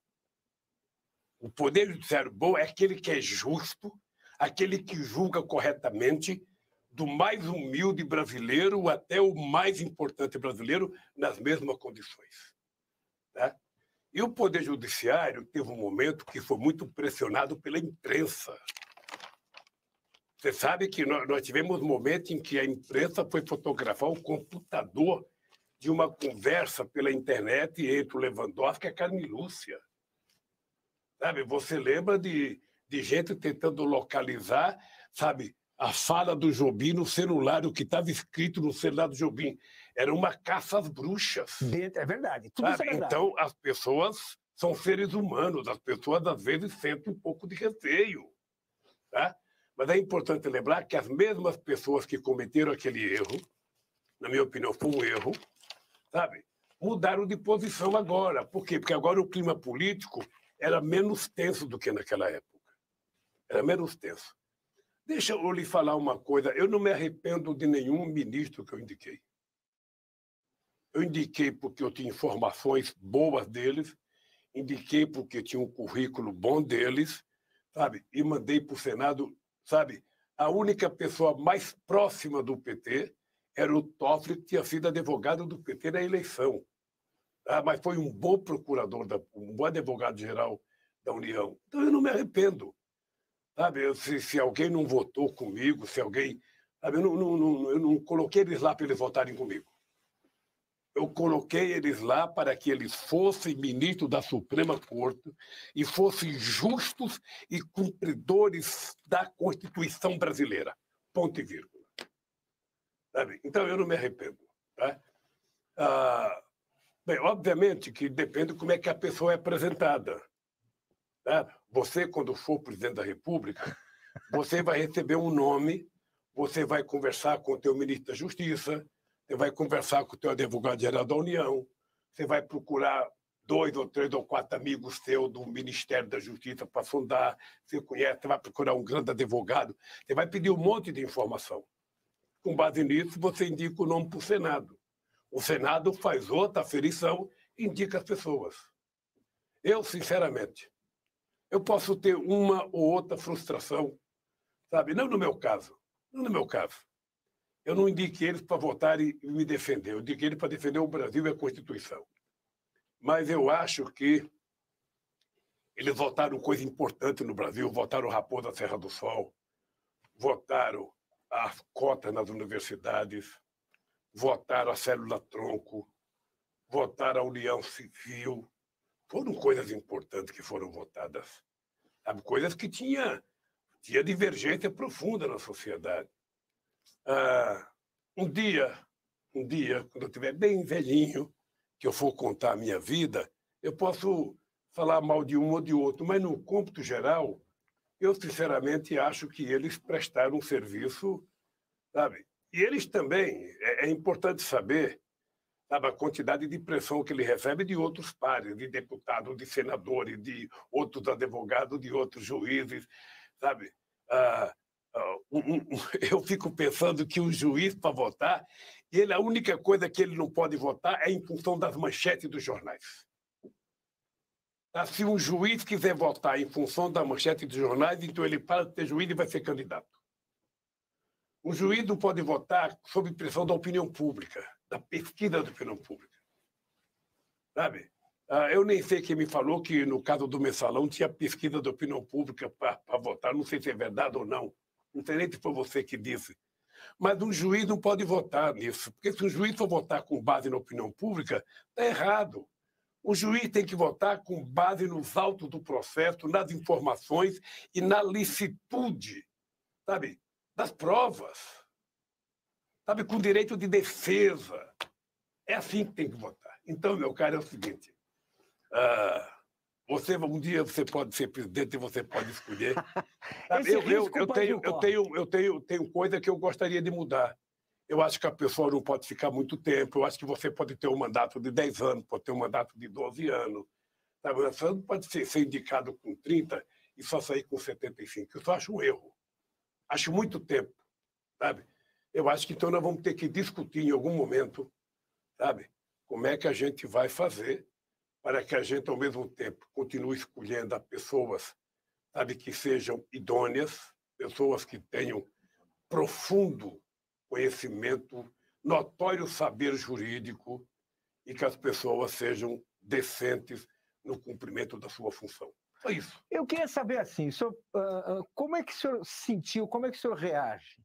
O poder judiciário bom é aquele que é justo, aquele que julga corretamente, do mais humilde brasileiro até o mais importante brasileiro, nas mesmas condições. Tá? E o poder judiciário teve um momento que foi muito pressionado pela imprensa. Você sabe que nós tivemos um momento em que a imprensa foi fotografar o computador de uma conversa pela internet entre o Lewandowski e a Carmen Lúcia. Sabe, você lembra de gente tentando localizar, sabe, a fala do Jobim no celular, o que estava escrito no celular do Jobim. Era uma caça às bruxas. É verdade. Tudo isso é verdade. Então, as pessoas são seres humanos, as pessoas, às vezes, sentem um pouco de receio. Tá? Mas é importante lembrar que as mesmas pessoas que cometeram aquele erro, na minha opinião, foi um erro, sabe? Mudaram de posição agora. Por quê? Porque agora o clima político era menos tenso do que naquela época. Era menos tenso. Deixa eu lhe falar uma coisa. Eu não me arrependo de nenhum ministro que eu indiquei. Eu indiquei porque eu tinha informações boas deles, indiquei porque tinha um currículo bom deles, sabe? E mandei para o Senado, sabe? A única pessoa mais próxima do PT era o Toffoli, que tinha sido advogado do PT na eleição. Mas foi um bom procurador, um bom advogado-geral da União. Então, eu não me arrependo. Sabe? Se alguém não votou comigo, se alguém... Sabe? Eu não coloquei eles lá para eles votarem comigo. Eu coloquei eles lá para que eles fossem ministros da Suprema Corte e fossem justos e cumpridores da Constituição brasileira. Ponto e vírgula. Sabe? Então, eu não me arrependo. Tá? Bem, obviamente que depende de como é que a pessoa é apresentada. Tá? Você, quando for presidente da República, você vai receber um nome, você vai conversar com o teu ministro da Justiça, você vai conversar com o teu advogado-geral da União, você vai procurar 2 ou 3 ou 4 amigos seus do Ministério da Justiça para sondar, você conhece, você vai procurar um grande advogado, você vai pedir um monte de informação. Com base nisso, você indica o nome para o Senado. O Senado faz outra aferição e indica as pessoas. Eu, sinceramente, eu posso ter uma ou outra frustração, sabe? Não no meu caso. Não no meu caso. Eu não indiquei eles para votar e me defender. Eu indiquei eles para defender o Brasil e a Constituição. Mas eu acho que eles votaram coisa importante no Brasil, votaram o Raposa Serra do Sol, votaram as cotas nas universidades, votaram a célula-tronco, votaram a União Civil. Foram coisas importantes que foram votadas. Sabe? Coisas que tinha divergência profunda na sociedade. Um dia, quando eu estiver bem velhinho, que eu for contar a minha vida, eu posso falar mal de um ou de outro, mas no cômputo geral, eu sinceramente acho que eles prestaram um serviço, sabe? E eles também, é importante saber, sabe, a quantidade de pressão que ele recebe de outros pares, de deputados, de senadores, de outros advogados, de outros juízes, sabe? Eu fico pensando que o juiz, para votar, a única coisa que ele não pode votar é em função das manchetes dos jornais. Tá? Se um juiz quiser votar em função da manchete dos jornais, então ele para de ter juiz e vai ser candidato. O juiz não pode votar sob pressão da opinião pública, da pesquisa da opinião pública. Sabe? Eu nem sei quem me falou que, no caso do Mensalão, tinha pesquisa da opinião pública para votar. Não sei se é verdade ou não. Não sei nem se foi você que disse. Mas um juiz não pode votar nisso, porque se um juiz for votar com base na opinião pública, está errado. O juiz tem que votar com base nos autos do processo, nas informações e na licitude, sabe, das provas, sabe, com direito de defesa. É assim que tem que votar. Então, meu caro, é o seguinte, um dia você pode ser presidente e você pode escolher. Eu tenho coisa que eu gostaria de mudar. Eu acho que a pessoa não pode ficar muito tempo. Eu acho que você pode ter um mandato de 10 anos, pode ter um mandato de 12 anos. Sabe? Você não pode ser indicado com 30 e só sair com 75. Eu só acho um erro. Acho muito tempo. Sabe? Eu acho que então nós vamos ter que discutir em algum momento, sabe, como é que a gente vai fazer para que a gente, ao mesmo tempo, continue escolhendo as pessoas, sabe, que sejam idôneas, pessoas que tenham profundo conhecimento, notório saber jurídico e que as pessoas sejam decentes no cumprimento da sua função. Só isso. Eu queria saber, assim, como é que o senhor sentiu, como é que o senhor reage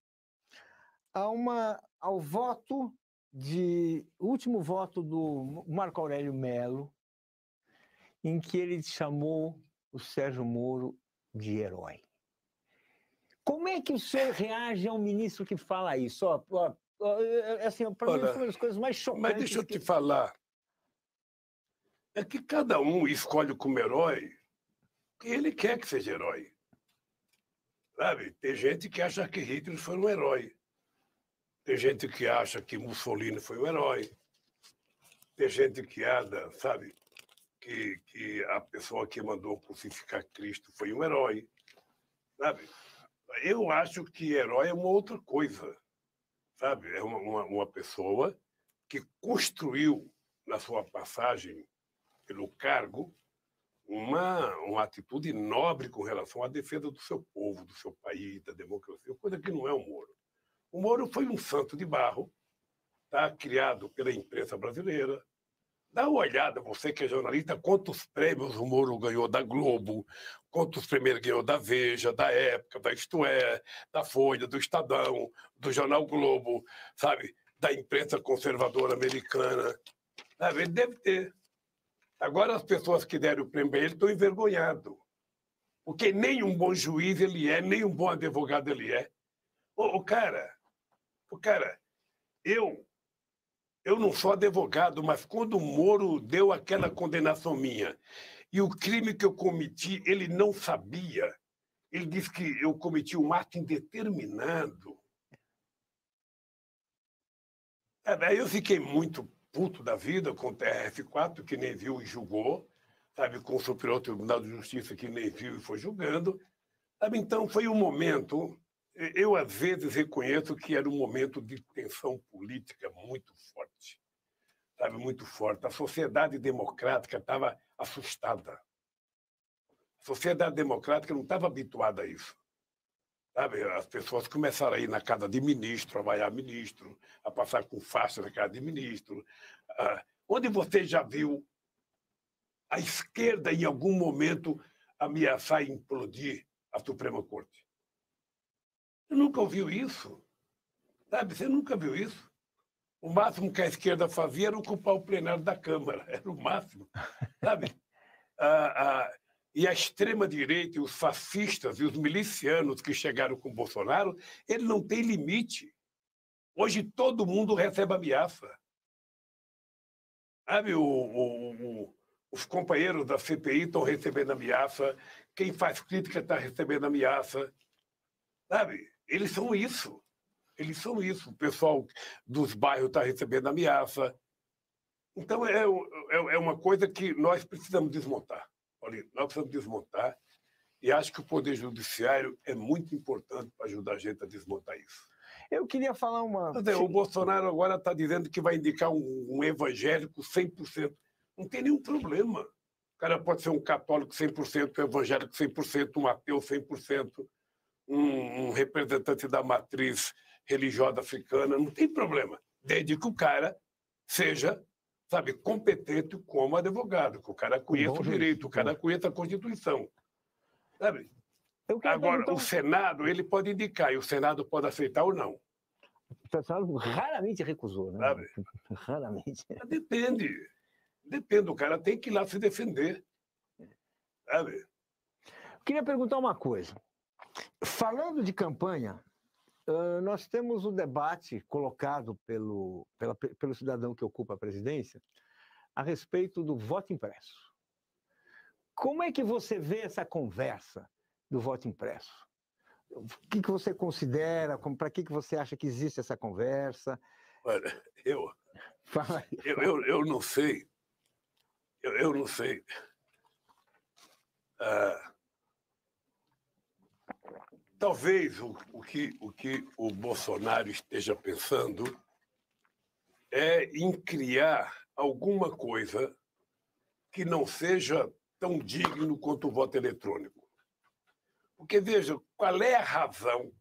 ao voto o último voto do Marco Aurélio Mello, em que ele chamou o Sérgio Moro de herói. Como é que o senhor reage a um ministro que fala isso? Assim, para mim, foi uma das coisas mais chocantes. Mas deixa eu te falar. É que cada um escolhe como herói que ele quer que seja herói. Sabe? Tem gente que acha que Hitler foi um herói. Tem gente que acha que Mussolini foi um herói. Tem gente que acha, sabe, que a pessoa que mandou crucificar Cristo foi um herói. Sabe? Eu acho que herói é uma outra coisa. Sabe? É uma pessoa que construiu, na sua passagem pelo cargo, uma atitude nobre com relação à defesa do seu povo, do seu país, da democracia, coisa que não é o Moro. O Moro foi um santo de barro, tá? Criado pela imprensa brasileira. Dá uma olhada, você que é jornalista, quantos prêmios o Moro ganhou da Globo, quantos prêmios ele ganhou da Veja, da Época, da Isto É, da Folha, do Estadão, do Jornal Globo, sabe? Da imprensa conservadora americana. Sabe? Ele deve ter. Agora, as pessoas que deram o prêmio a ele estão envergonhados. Porque nem um bom juiz ele é, nem um bom advogado ele é. Cara, eu não sou advogado, mas quando o Moro deu aquela condenação minha e o crime que eu cometi, ele não sabia, ele disse que eu cometi um ato indeterminado. Aí eu fiquei muito puto da vida com o TRF4, que nem viu e julgou, sabe, com o Superior Tribunal de Justiça, que nem viu e foi julgando. Sabe, então, foi um momento... Eu, às vezes, reconheço que era um momento de tensão política muito forte, sabe, muito forte. A sociedade democrática estava assustada. A sociedade democrática não estava habituada a isso. Sabe, as pessoas começaram a ir na casa de ministro, a vaiar ministro, a passar com faixa na casa de ministro. Onde você já viu a esquerda, em algum momento, ameaçar implodir a Suprema Corte? Você nunca ouviu isso? Sabe, você nunca viu isso? O máximo que a esquerda fazia era ocupar o plenário da Câmara. Era o máximo. Sabe? E a extrema-direita, os fascistas e os milicianos que chegaram com Bolsonaro, ele não tem limite. Hoje todo mundo recebe ameaça. Sabe, os companheiros da CPI estão recebendo ameaça, quem faz crítica está recebendo ameaça. Sabe, eles são isso. Eles são isso. O pessoal dos bairros está recebendo ameaça. Então, é uma coisa que nós precisamos desmontar. Olha, nós precisamos desmontar e acho que o Poder Judiciário é muito importante para ajudar a gente a desmontar isso. Eu queria falar uma... O Bolsonaro agora está dizendo que vai indicar um evangélico 100%. Não tem nenhum problema. O cara pode ser um católico 100%, um evangélico 100%, um ateu 100%, um representante da matriz religiosa africana. Não tem problema. Desde que o cara seja... sabe, competente como advogado, que o cara conheça o direito, o cara conheça a Constituição. Sabe? Agora, o Senado, ele pode indicar, e o Senado pode aceitar ou não. O Senado raramente recusou, né? Sabe? Raramente. Depende. Depende, o cara tem que ir lá se defender. Sabe? Eu queria perguntar uma coisa. Falando de campanha, nós temos o debate colocado pelo cidadão que ocupa a presidência a respeito do voto impresso. Como é que você vê essa conversa do voto impresso? O que você considera? Para que você acha que existe essa conversa? Olha, eu não sei. Eu não sei. Talvez o que o Bolsonaro esteja pensando é em criar alguma coisa que não seja tão digno quanto o voto eletrônico. Porque, veja, qual é a razão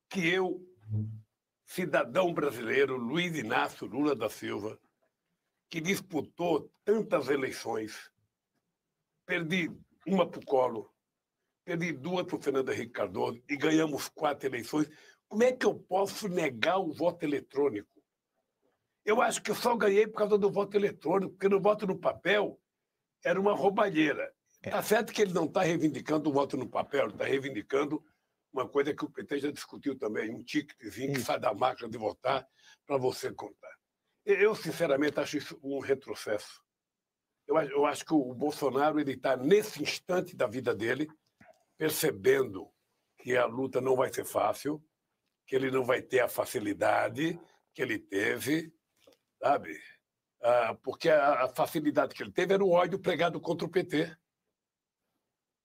que eu, cidadão brasileiro, Luiz Inácio Lula da Silva, que disputou tantas eleições, perdi uma para o Collor, perdi 2 para o Fernando Henrique Cardoso e ganhamos 4 eleições. Como é que eu posso negar o voto eletrônico? Eu acho que eu só ganhei por causa do voto eletrônico, porque no voto no papel era uma roubalheira. Está certo que ele não está reivindicando o voto no papel, está reivindicando uma coisa que o PT já discutiu também, um ticketzinho que sai da máquina de votar para você contar. Eu, sinceramente, acho isso um retrocesso. Eu acho que o Bolsonaro está, nesse instante da vida dele, percebendo que a luta não vai ser fácil, que ele não vai ter a facilidade que ele teve, sabe? Porque a facilidade que ele teve era o ódio pregado contra o PT.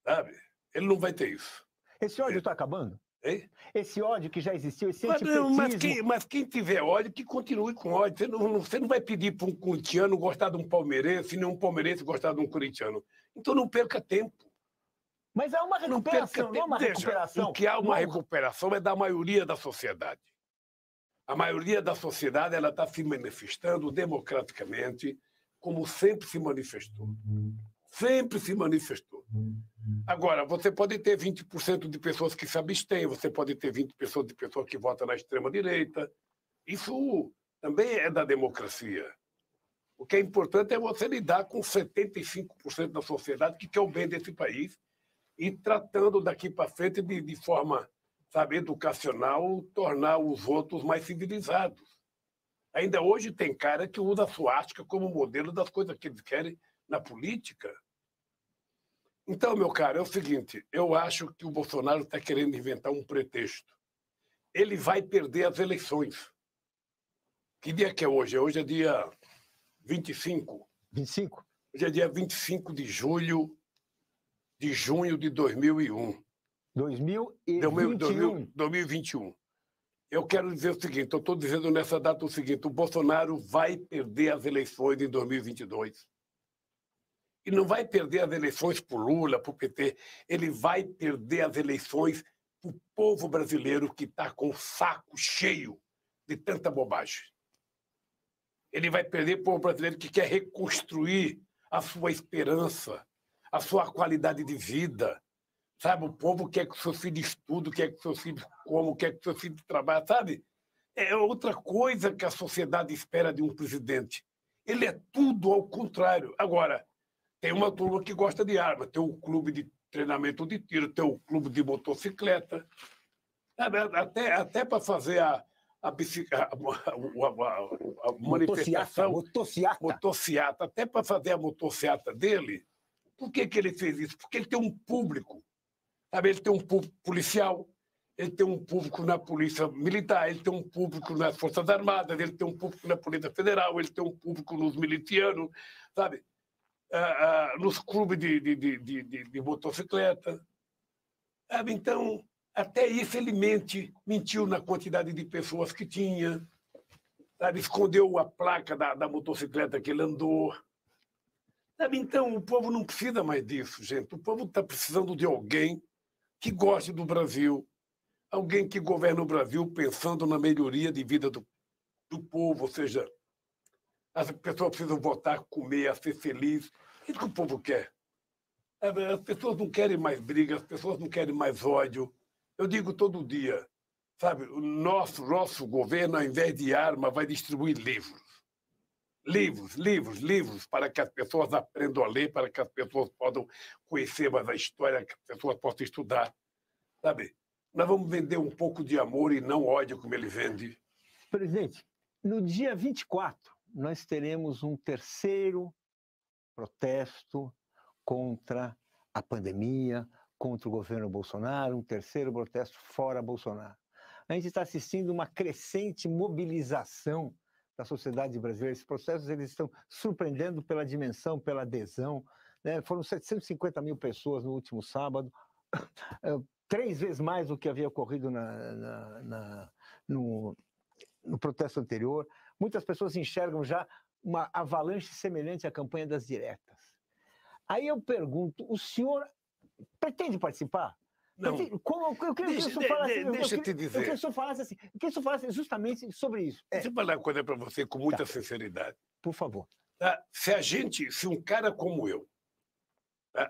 Sabe? Ele não vai ter isso. Esse ódio está acabando? Hein? Esse ódio que já existiu, esse antipetismo... Mas quem tiver ódio, que continue com ódio. Você não vai pedir para um corintiano gostar de um palmeirense, nem um palmeirense gostar de um corintiano. Então não perca tempo. Mas há uma recuperação, não há uma recuperação. O que há uma recuperação é da maioria da sociedade. A maioria da sociedade está se manifestando democraticamente, como sempre se manifestou. Sempre se manifestou. Agora, você pode ter 20% de pessoas que se abstêm, você pode ter 20% de pessoas que votam na extrema-direita. Isso também é da democracia. O que é importante é você lidar com 75% da sociedade que quer o bem desse país e tratando daqui para frente de forma, sabe, educacional, tornar os outros mais civilizados. Ainda hoje tem cara que usa a suástica como modelo das coisas que eles querem na política. Então, meu caro, é o seguinte, eu acho que o Bolsonaro está querendo inventar um pretexto. Ele vai perder as eleições. Que dia que é hoje? Hoje é dia 25. 25? Hoje é dia 25 de junho de 2001. 2021. Eu quero dizer o seguinte, eu estou dizendo nessa data o seguinte, o Bolsonaro vai perder as eleições em 2022. E não vai perder as eleições por Lula, por PT, ele vai perder as eleições para o povo brasileiro que está com o saco cheio de tanta bobagem. Ele vai perder para o povo brasileiro que quer reconstruir a sua esperança, a sua qualidade de vida. Sabe, o povo quer que o seu filho estude, quer que o seu filho coma, quer que o seu filho trabalhe, sabe? É outra coisa que a sociedade espera de um presidente. Ele é tudo ao contrário. Agora, tem uma turma que gosta de arma, tem o clube de treinamento de tiro, tem o clube de motocicleta. Até para fazer a manifestação... Motociata. Até para fazer a motociata dele, por que ele fez isso? Porque ele tem um público. Sabe? Ele tem um público policial, ele tem um público na Polícia Militar, ele tem um público nas Forças Armadas, ele tem um público na Polícia Federal, ele tem um público nos milicianos, sabe? Nos clubes de motocicleta. Sabe? Então, até isso ele mentiu na quantidade de pessoas que tinha, sabe? Escondeu a placa da motocicleta que ele andou. Sabe? Então, o povo não precisa mais disso, gente. O povo está precisando de alguém que goste do Brasil, alguém que governe o Brasil pensando na melhoria de vida do povo, ou seja, as pessoas precisam votar, comer, ser feliz. É isso que o povo quer. As pessoas não querem mais briga, as pessoas não querem mais ódio. Eu digo todo dia, sabe, o nosso governo, ao invés de arma, vai distribuir livros. Livros, para que as pessoas aprendam a ler, para que as pessoas possam conhecer mais a história, que as pessoas possam estudar. Sabe? Nós vamos vender um pouco de amor e não ódio como ele vende. Presidente, no dia 24, nós teremos um terceiro protesto contra a pandemia, contra o governo Bolsonaro, um terceiro protesto fora Bolsonaro. A gente está assistindo uma crescente mobilização da sociedade brasileira. Esses processos eles estão surpreendendo pela dimensão, pela adesão. Né? Foram 750 mil pessoas no último sábado, 3 vezes mais do que havia ocorrido no protesto anterior. Muitas pessoas enxergam já uma avalanche semelhante à campanha das diretas. Aí eu pergunto, o senhor pretende participar? Não. Eu queria que o senhor falasse... Deixa eu te dizer. Eu queria que o senhor falasse assim, eu queria que o senhor falasse justamente sobre isso. Deixa eu falar uma coisa para você com muita sinceridade. Por favor. Tá? Se um cara como eu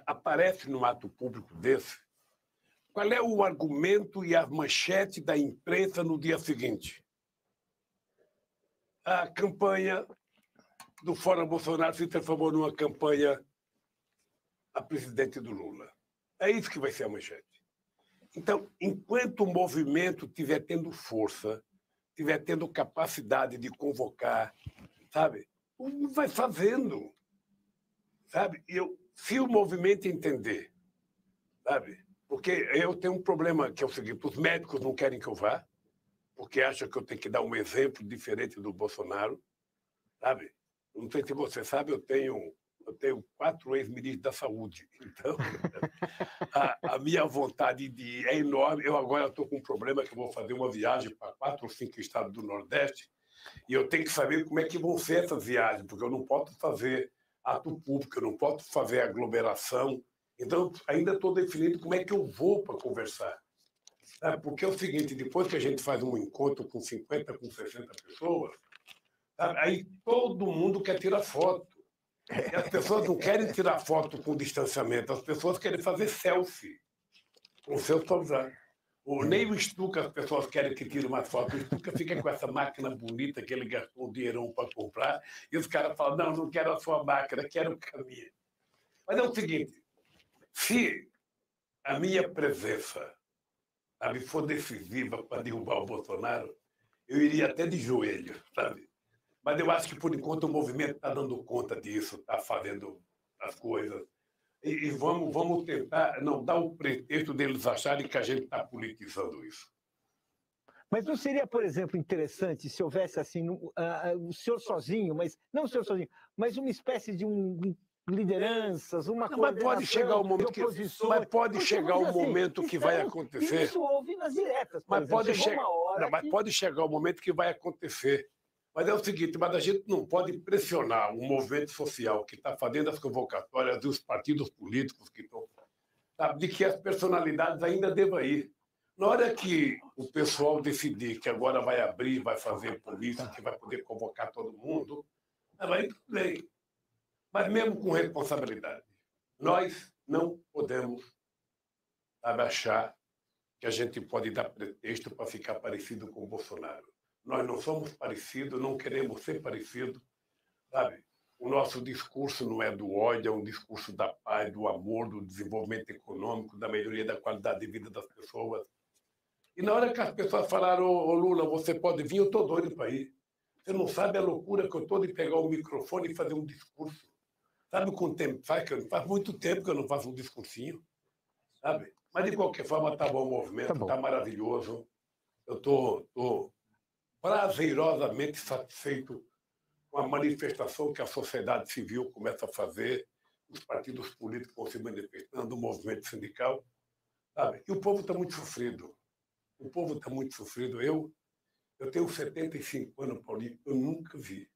aparece num ato público desse, qual é o argumento e a manchete da imprensa no dia seguinte? A campanha do Fora Bolsonaro se transformou numa campanha a presidente do Lula. É isso que vai ser a manchete. Então, enquanto o movimento estiver tendo força, estiver tendo capacidade de convocar, sabe, vai fazendo. Sabe? Se o movimento entender, sabe? Porque eu tenho um problema que é o seguinte, os médicos não querem que eu vá, porque acham que eu tenho que dar um exemplo diferente do Bolsonaro, sabe? Não sei se você sabe, eu tenho 4 ex-ministros da saúde. Então, a minha vontade de ir é enorme. Eu agora estou com um problema que eu vou fazer uma viagem para 4 ou 5 estados do Nordeste e eu tenho que saber como é que vão ser essas viagens, porque eu não posso fazer ato público, eu não posso fazer aglomeração. Então, ainda estou definindo como é que eu vou para conversar. Porque é o seguinte, depois que a gente faz um encontro com 50, com 60 pessoas, aí todo mundo quer tirar foto. E as pessoas não querem tirar foto com distanciamento, as pessoas querem fazer selfie com o seu celular. Nem o Stuka as pessoas querem que tire uma foto. O Stuka fica com essa máquina bonita que ele gastou um dinheirão para comprar e os caras falam, não quero a sua máquina, quero a minha. Mas é o seguinte, se a minha presença for decisiva para derrubar o Bolsonaro, eu iria até de joelho, sabe? Mas eu acho que, por enquanto, o movimento está dando conta disso, está fazendo as coisas. E vamos tentar não dar o pretexto deles acharem que a gente está politizando isso. Mas não seria, por exemplo, interessante se houvesse assim, o senhor sozinho, mas não o senhor sozinho, mas uma espécie de lideranças, uma coisa. Mas pode chegar o momento que momento que vai acontecer. Isso houve nas diretas. Mas pode chegar o momento que vai acontecer. Mas é o seguinte, mas a gente não pode pressionar o movimento social que está fazendo as convocatórias dos partidos políticos que estão, sabe, de que as personalidades ainda devam ir. Na hora que o pessoal decidir que agora vai abrir, vai fazer polícia, que vai poder convocar todo mundo, vai tudo bem. Mas mesmo com responsabilidade, nós não podemos, sabe, achar que a gente pode dar pretexto para ficar parecido com o Bolsonaro. Nós não somos parecidos, não queremos ser parecidos, sabe? O nosso discurso não é do ódio, é um discurso da paz, do amor, do desenvolvimento econômico, da melhoria da qualidade de vida das pessoas. E na hora que as pessoas falaram, ô Lula, você pode vir, eu estou doido para ir. Você não sabe a loucura que eu estou de pegar o microfone e fazer um discurso. Sabe quanto tempo faz? Faz muito tempo que eu não faço um discursinho, sabe? Mas, de qualquer forma, está bom o movimento, está maravilhoso. Eu estou prazerosamente satisfeito com a manifestação que a sociedade civil começa a fazer, os partidos políticos vão se manifestando, o movimento sindical, sabe? E o povo está muito sofrido. O povo está muito sofrido. Eu tenho 75 anos, Paulinho, eu nunca vi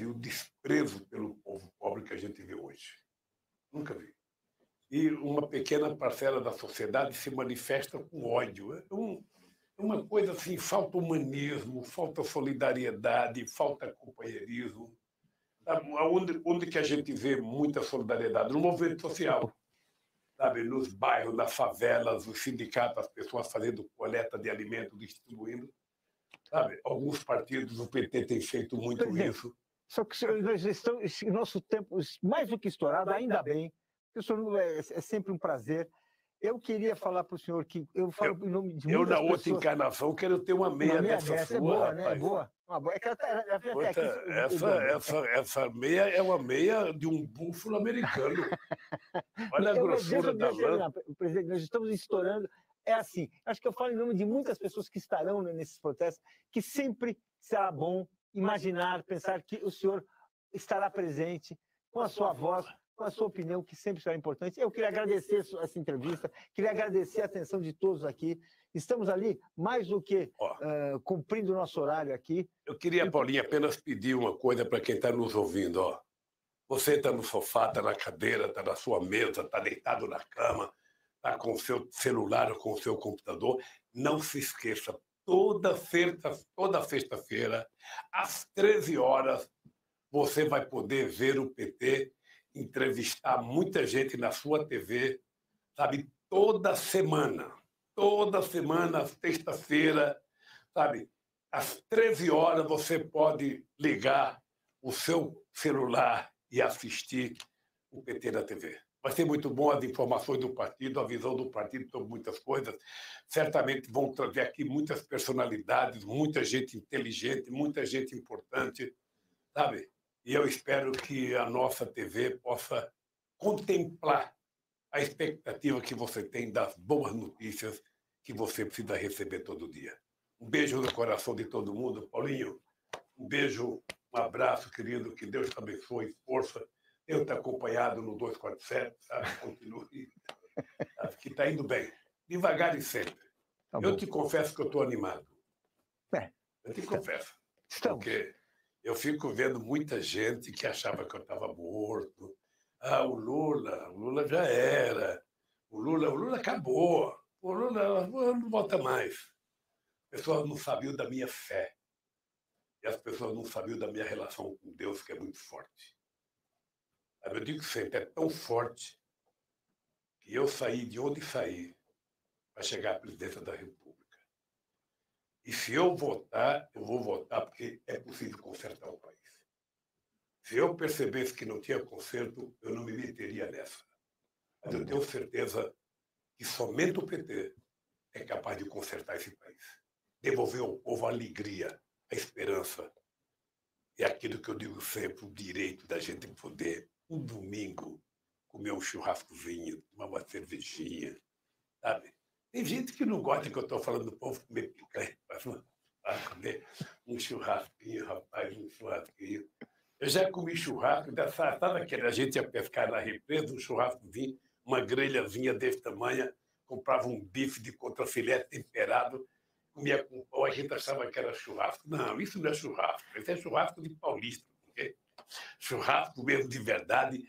o desprezo pelo povo pobre que a gente vê hoje. Nunca vi. E uma pequena parcela da sociedade se manifesta com ódio. Uma coisa assim, falta humanismo, falta solidariedade, falta companheirismo. Onde que a gente vê muita solidariedade? No movimento social. Sabe? Nos bairros, nas favelas, os sindicatos, as pessoas fazendo coleta de alimentos, distribuindo. Sabe? Alguns partidos, o PT tem feito muito isso. Só que nós estamos, nosso tempo, mais do que estourado, ainda bem. O senhor é sempre um prazer. Eu queria falar para o senhor que eu falo em nome de muitas pessoas. Eu, na outra encarnação, quero ter uma meia dessa sua, é boa, rapaz. Né? É boa. É que ela vem até aqui. Essa meia é uma meia de um búfalo americano. Olha a grossura da lã. Presidente, nós estamos estourando. É assim, acho que eu falo em nome de muitas pessoas que estarão nesses protestos, que sempre será bom imaginar, pensar que o senhor estará presente com a sua voz, com a sua opinião, que sempre será importante. Eu queria agradecer essa entrevista, queria agradecer a atenção de todos aqui. Estamos ali, mais do que cumprindo o nosso horário aqui. Eu queria, Paulinho, apenas pedir uma coisa para quem está nos ouvindo. Ó. Você está no sofá, está na cadeira, está na sua mesa, está deitado na cama, está com o seu celular ou com o seu computador. Não se esqueça, toda sexta-feira, às 13 horas, você vai poder ver o PT entrevistar muita gente na sua TV, sabe? Toda semana, sexta-feira, sabe? Às 13 horas você pode ligar o seu celular e assistir o PT na TV. Vai ser muito bom as informações do partido, a visão do partido sobre muitas coisas. Certamente vão trazer aqui muitas personalidades, muita gente inteligente, muita gente importante, sabe? E eu espero que a nossa TV possa contemplar a expectativa que você tem das boas notícias que você precisa receber todo dia. Um beijo no coração de todo mundo. Paulinho, um beijo, um abraço, querido. Que Deus te abençoe, força. Eu te acompanhado no 247, sabe? Continue. Sabe? Que está indo bem. Devagar e sempre. Tá, eu te confesso que eu estou animado. Eu te confesso. Porque eu fico vendo muita gente que achava que eu estava morto. O Lula já era. O Lula acabou. O Lula não volta mais. As pessoas não sabiam da minha fé. E as pessoas não sabiam da minha relação com Deus, que é muito forte. Eu digo sempre, é tão forte que eu saí de onde saí para chegar à presidência da República. E se eu votar, eu vou votar porque é possível consertar o país. Se eu percebesse que não tinha conserto, eu não me meteria nessa. Mas eu tenho certeza que somente o PT é capaz de consertar esse país. Devolver ao povo a alegria, a esperança. É aquilo que eu digo sempre, o direito da gente poder, um domingo, comer um churrascozinho, tomar uma cervejinha, sabe? Tem gente que não gosta que eu estou falando do povo comer picanha, para comer um churrasquinho, rapaz, um churrasquinho. Eu já comi churrasco, sabe aquele, a gente ia pescar na represa, um churrascozinho, uma grelhazinha desse tamanho, comprava um bife de contrafilé temperado, comia com pão, a gente achava que era churrasco. Não, isso não é churrasco, isso é churrasco de paulista. Okay? Churrasco mesmo de verdade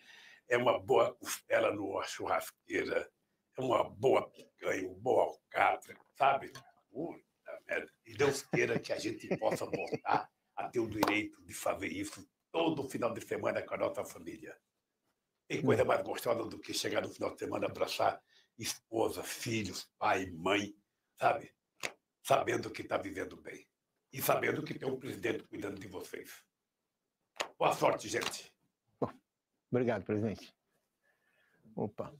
é uma boa costela numa churrasqueira, é uma boa picanha, um bom alcatra, sabe? Puta merda. E Deus queira que a gente possa voltar a ter o direito de fazer isso todo final de semana com a nossa família. Tem coisa mais gostosa do que chegar no final de semana e abraçar esposa, filhos, pai, mãe, sabe? Sabendo que está vivendo bem. E sabendo que tem um presidente cuidando de vocês. Boa sorte, gente. Bom, obrigado, presidente. Opa.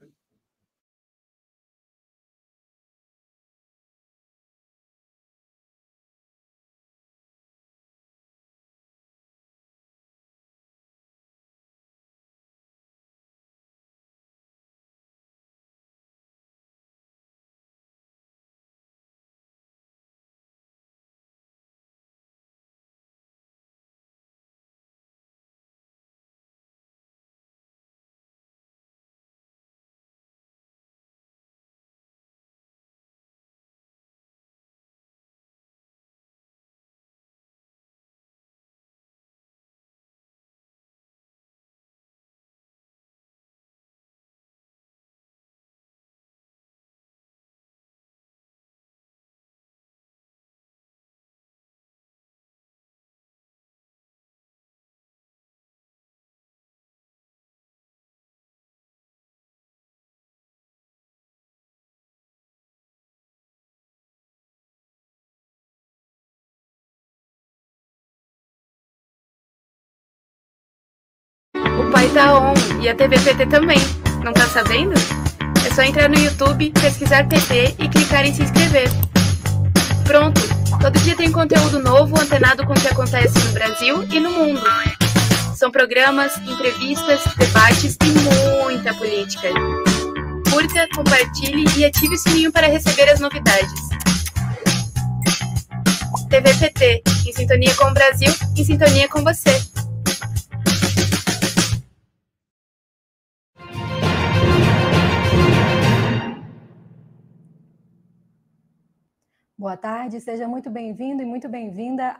O Pai tá on e a TV PT também. Não tá sabendo? É só entrar no YouTube, pesquisar PT e clicar em se inscrever. Pronto! Todo dia tem conteúdo novo antenado com o que acontece no Brasil e no mundo. São programas, entrevistas, debates e muita política. Curta, compartilhe e ative o sininho para receber as novidades. TV PT, em sintonia com o Brasil, em sintonia com você. Boa tarde, seja muito bem-vindo e muito bem-vinda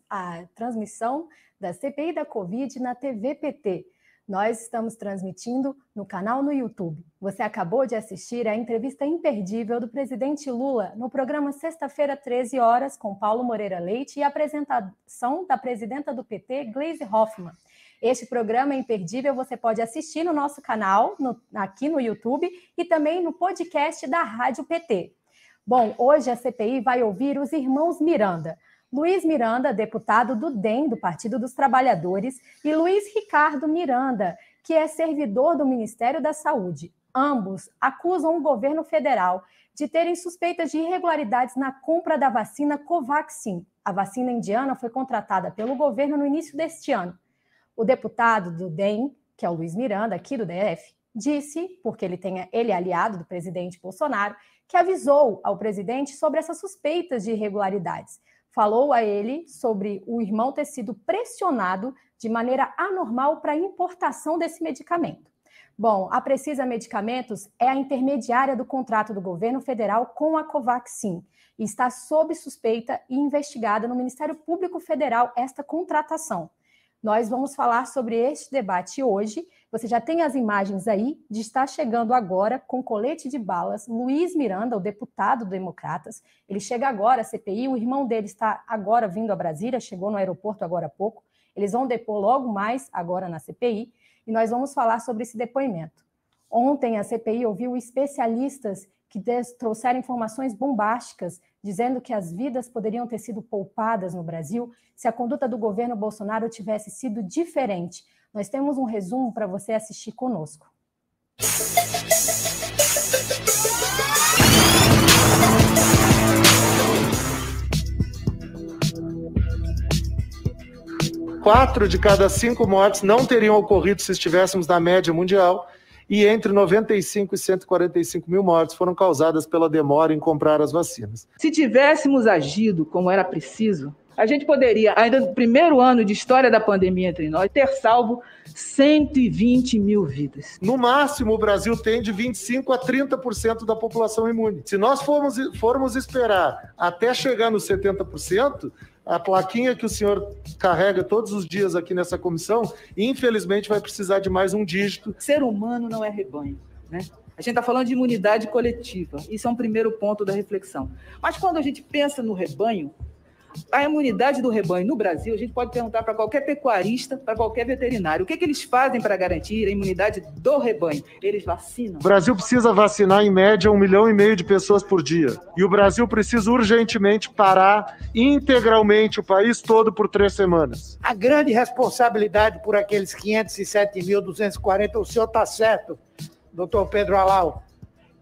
à transmissão da CPI da Covid na TV PT. Nós estamos transmitindo no canal no YouTube. Você acabou de assistir a entrevista imperdível do presidente Lula no programa Sexta-feira, 13 horas, com Paulo Moreira Leite e a apresentação da presidenta do PT, Gleisi Hoffmann. Este programa é imperdível, você pode assistir no nosso canal, aqui no YouTube, e também no podcast da Rádio PT. Bom, hoje a CPI vai ouvir os irmãos Miranda. Luiz Miranda, deputado do DEM, do Partido dos Trabalhadores, e Luiz Ricardo Miranda, que é servidor do Ministério da Saúde. Ambos acusam o governo federal de terem suspeitas de irregularidades na compra da vacina Covaxin. A vacina indiana foi contratada pelo governo no início deste ano. O deputado do DEM, que é o Luiz Miranda, aqui do DF, disse, porque ele é aliado do presidente Bolsonaro, que avisou ao presidente sobre essas suspeitas de irregularidades. Falou a ele sobre o irmão ter sido pressionado de maneira anormal para a importação desse medicamento. Bom, a Precisa Medicamentos é a intermediária do contrato do governo federal com a Covaxin e está sob suspeita e investigada no Ministério Público Federal esta contratação. Nós vamos falar sobre este debate hoje. Você já tem as imagens aí de estar chegando agora com colete de balas Luiz Miranda, o deputado do Democratas. Ele chega agora à CPI, o irmão dele está agora vindo a Brasília, chegou no aeroporto agora há pouco. Eles vão depor logo mais agora na CPI e nós vamos falar sobre esse depoimento. Ontem a CPI ouviu especialistas que trouxeram informações bombásticas, dizendo que as vidas poderiam ter sido poupadas no Brasil se a conduta do governo Bolsonaro tivesse sido diferente. Nós temos um resumo para você assistir conosco. Quatro de cada 5 mortes não teriam ocorrido se estivéssemos na média mundial, e entre 95 e 145 mil mortes foram causadas pela demora em comprar as vacinas. Se tivéssemos agido como era preciso, a gente poderia, ainda no primeiro ano de história da pandemia entre nós, ter salvo 120 mil vidas. No máximo, o Brasil tem de 25% a 30% da população imune. Se nós formos esperar até chegar nos 70%, a plaquinha que o senhor carrega todos os dias aqui nessa comissão, infelizmente vai precisar de mais um dígito. Ser humano não é rebanho, né? A gente está falando de imunidade coletiva. Isso é um primeiro ponto da reflexão. Mas quando a gente pensa no rebanho, a imunidade do rebanho no Brasil, a gente pode perguntar para qualquer pecuarista, para qualquer veterinário, o que eles fazem para garantir a imunidade do rebanho? Eles vacinam. O Brasil precisa vacinar, em média, 1,5 milhão de pessoas por dia. E o Brasil precisa urgentemente parar integralmente o país todo por 3 semanas. A grande responsabilidade por aqueles 507.240, o senhor está certo, doutor Pedro Alau,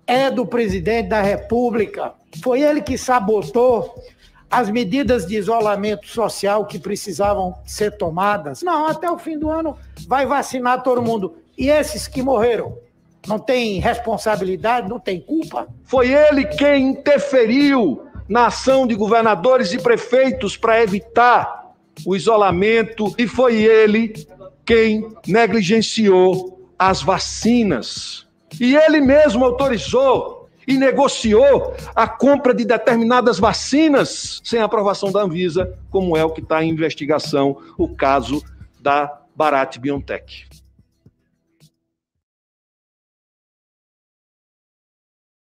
é do presidente da República. Foi ele que sabotou as medidas de isolamento social que precisavam ser tomadas. Não, até o fim do ano vai vacinar todo mundo. E esses que morreram, não tem responsabilidade, não tem culpa? Foi ele quem interferiu na ação de governadores e prefeitos para evitar o isolamento e foi ele quem negligenciou as vacinas. E ele mesmo autorizou e negociou a compra de determinadas vacinas sem aprovação da Anvisa, como é o que está em investigação, o caso da Bharat Biotech.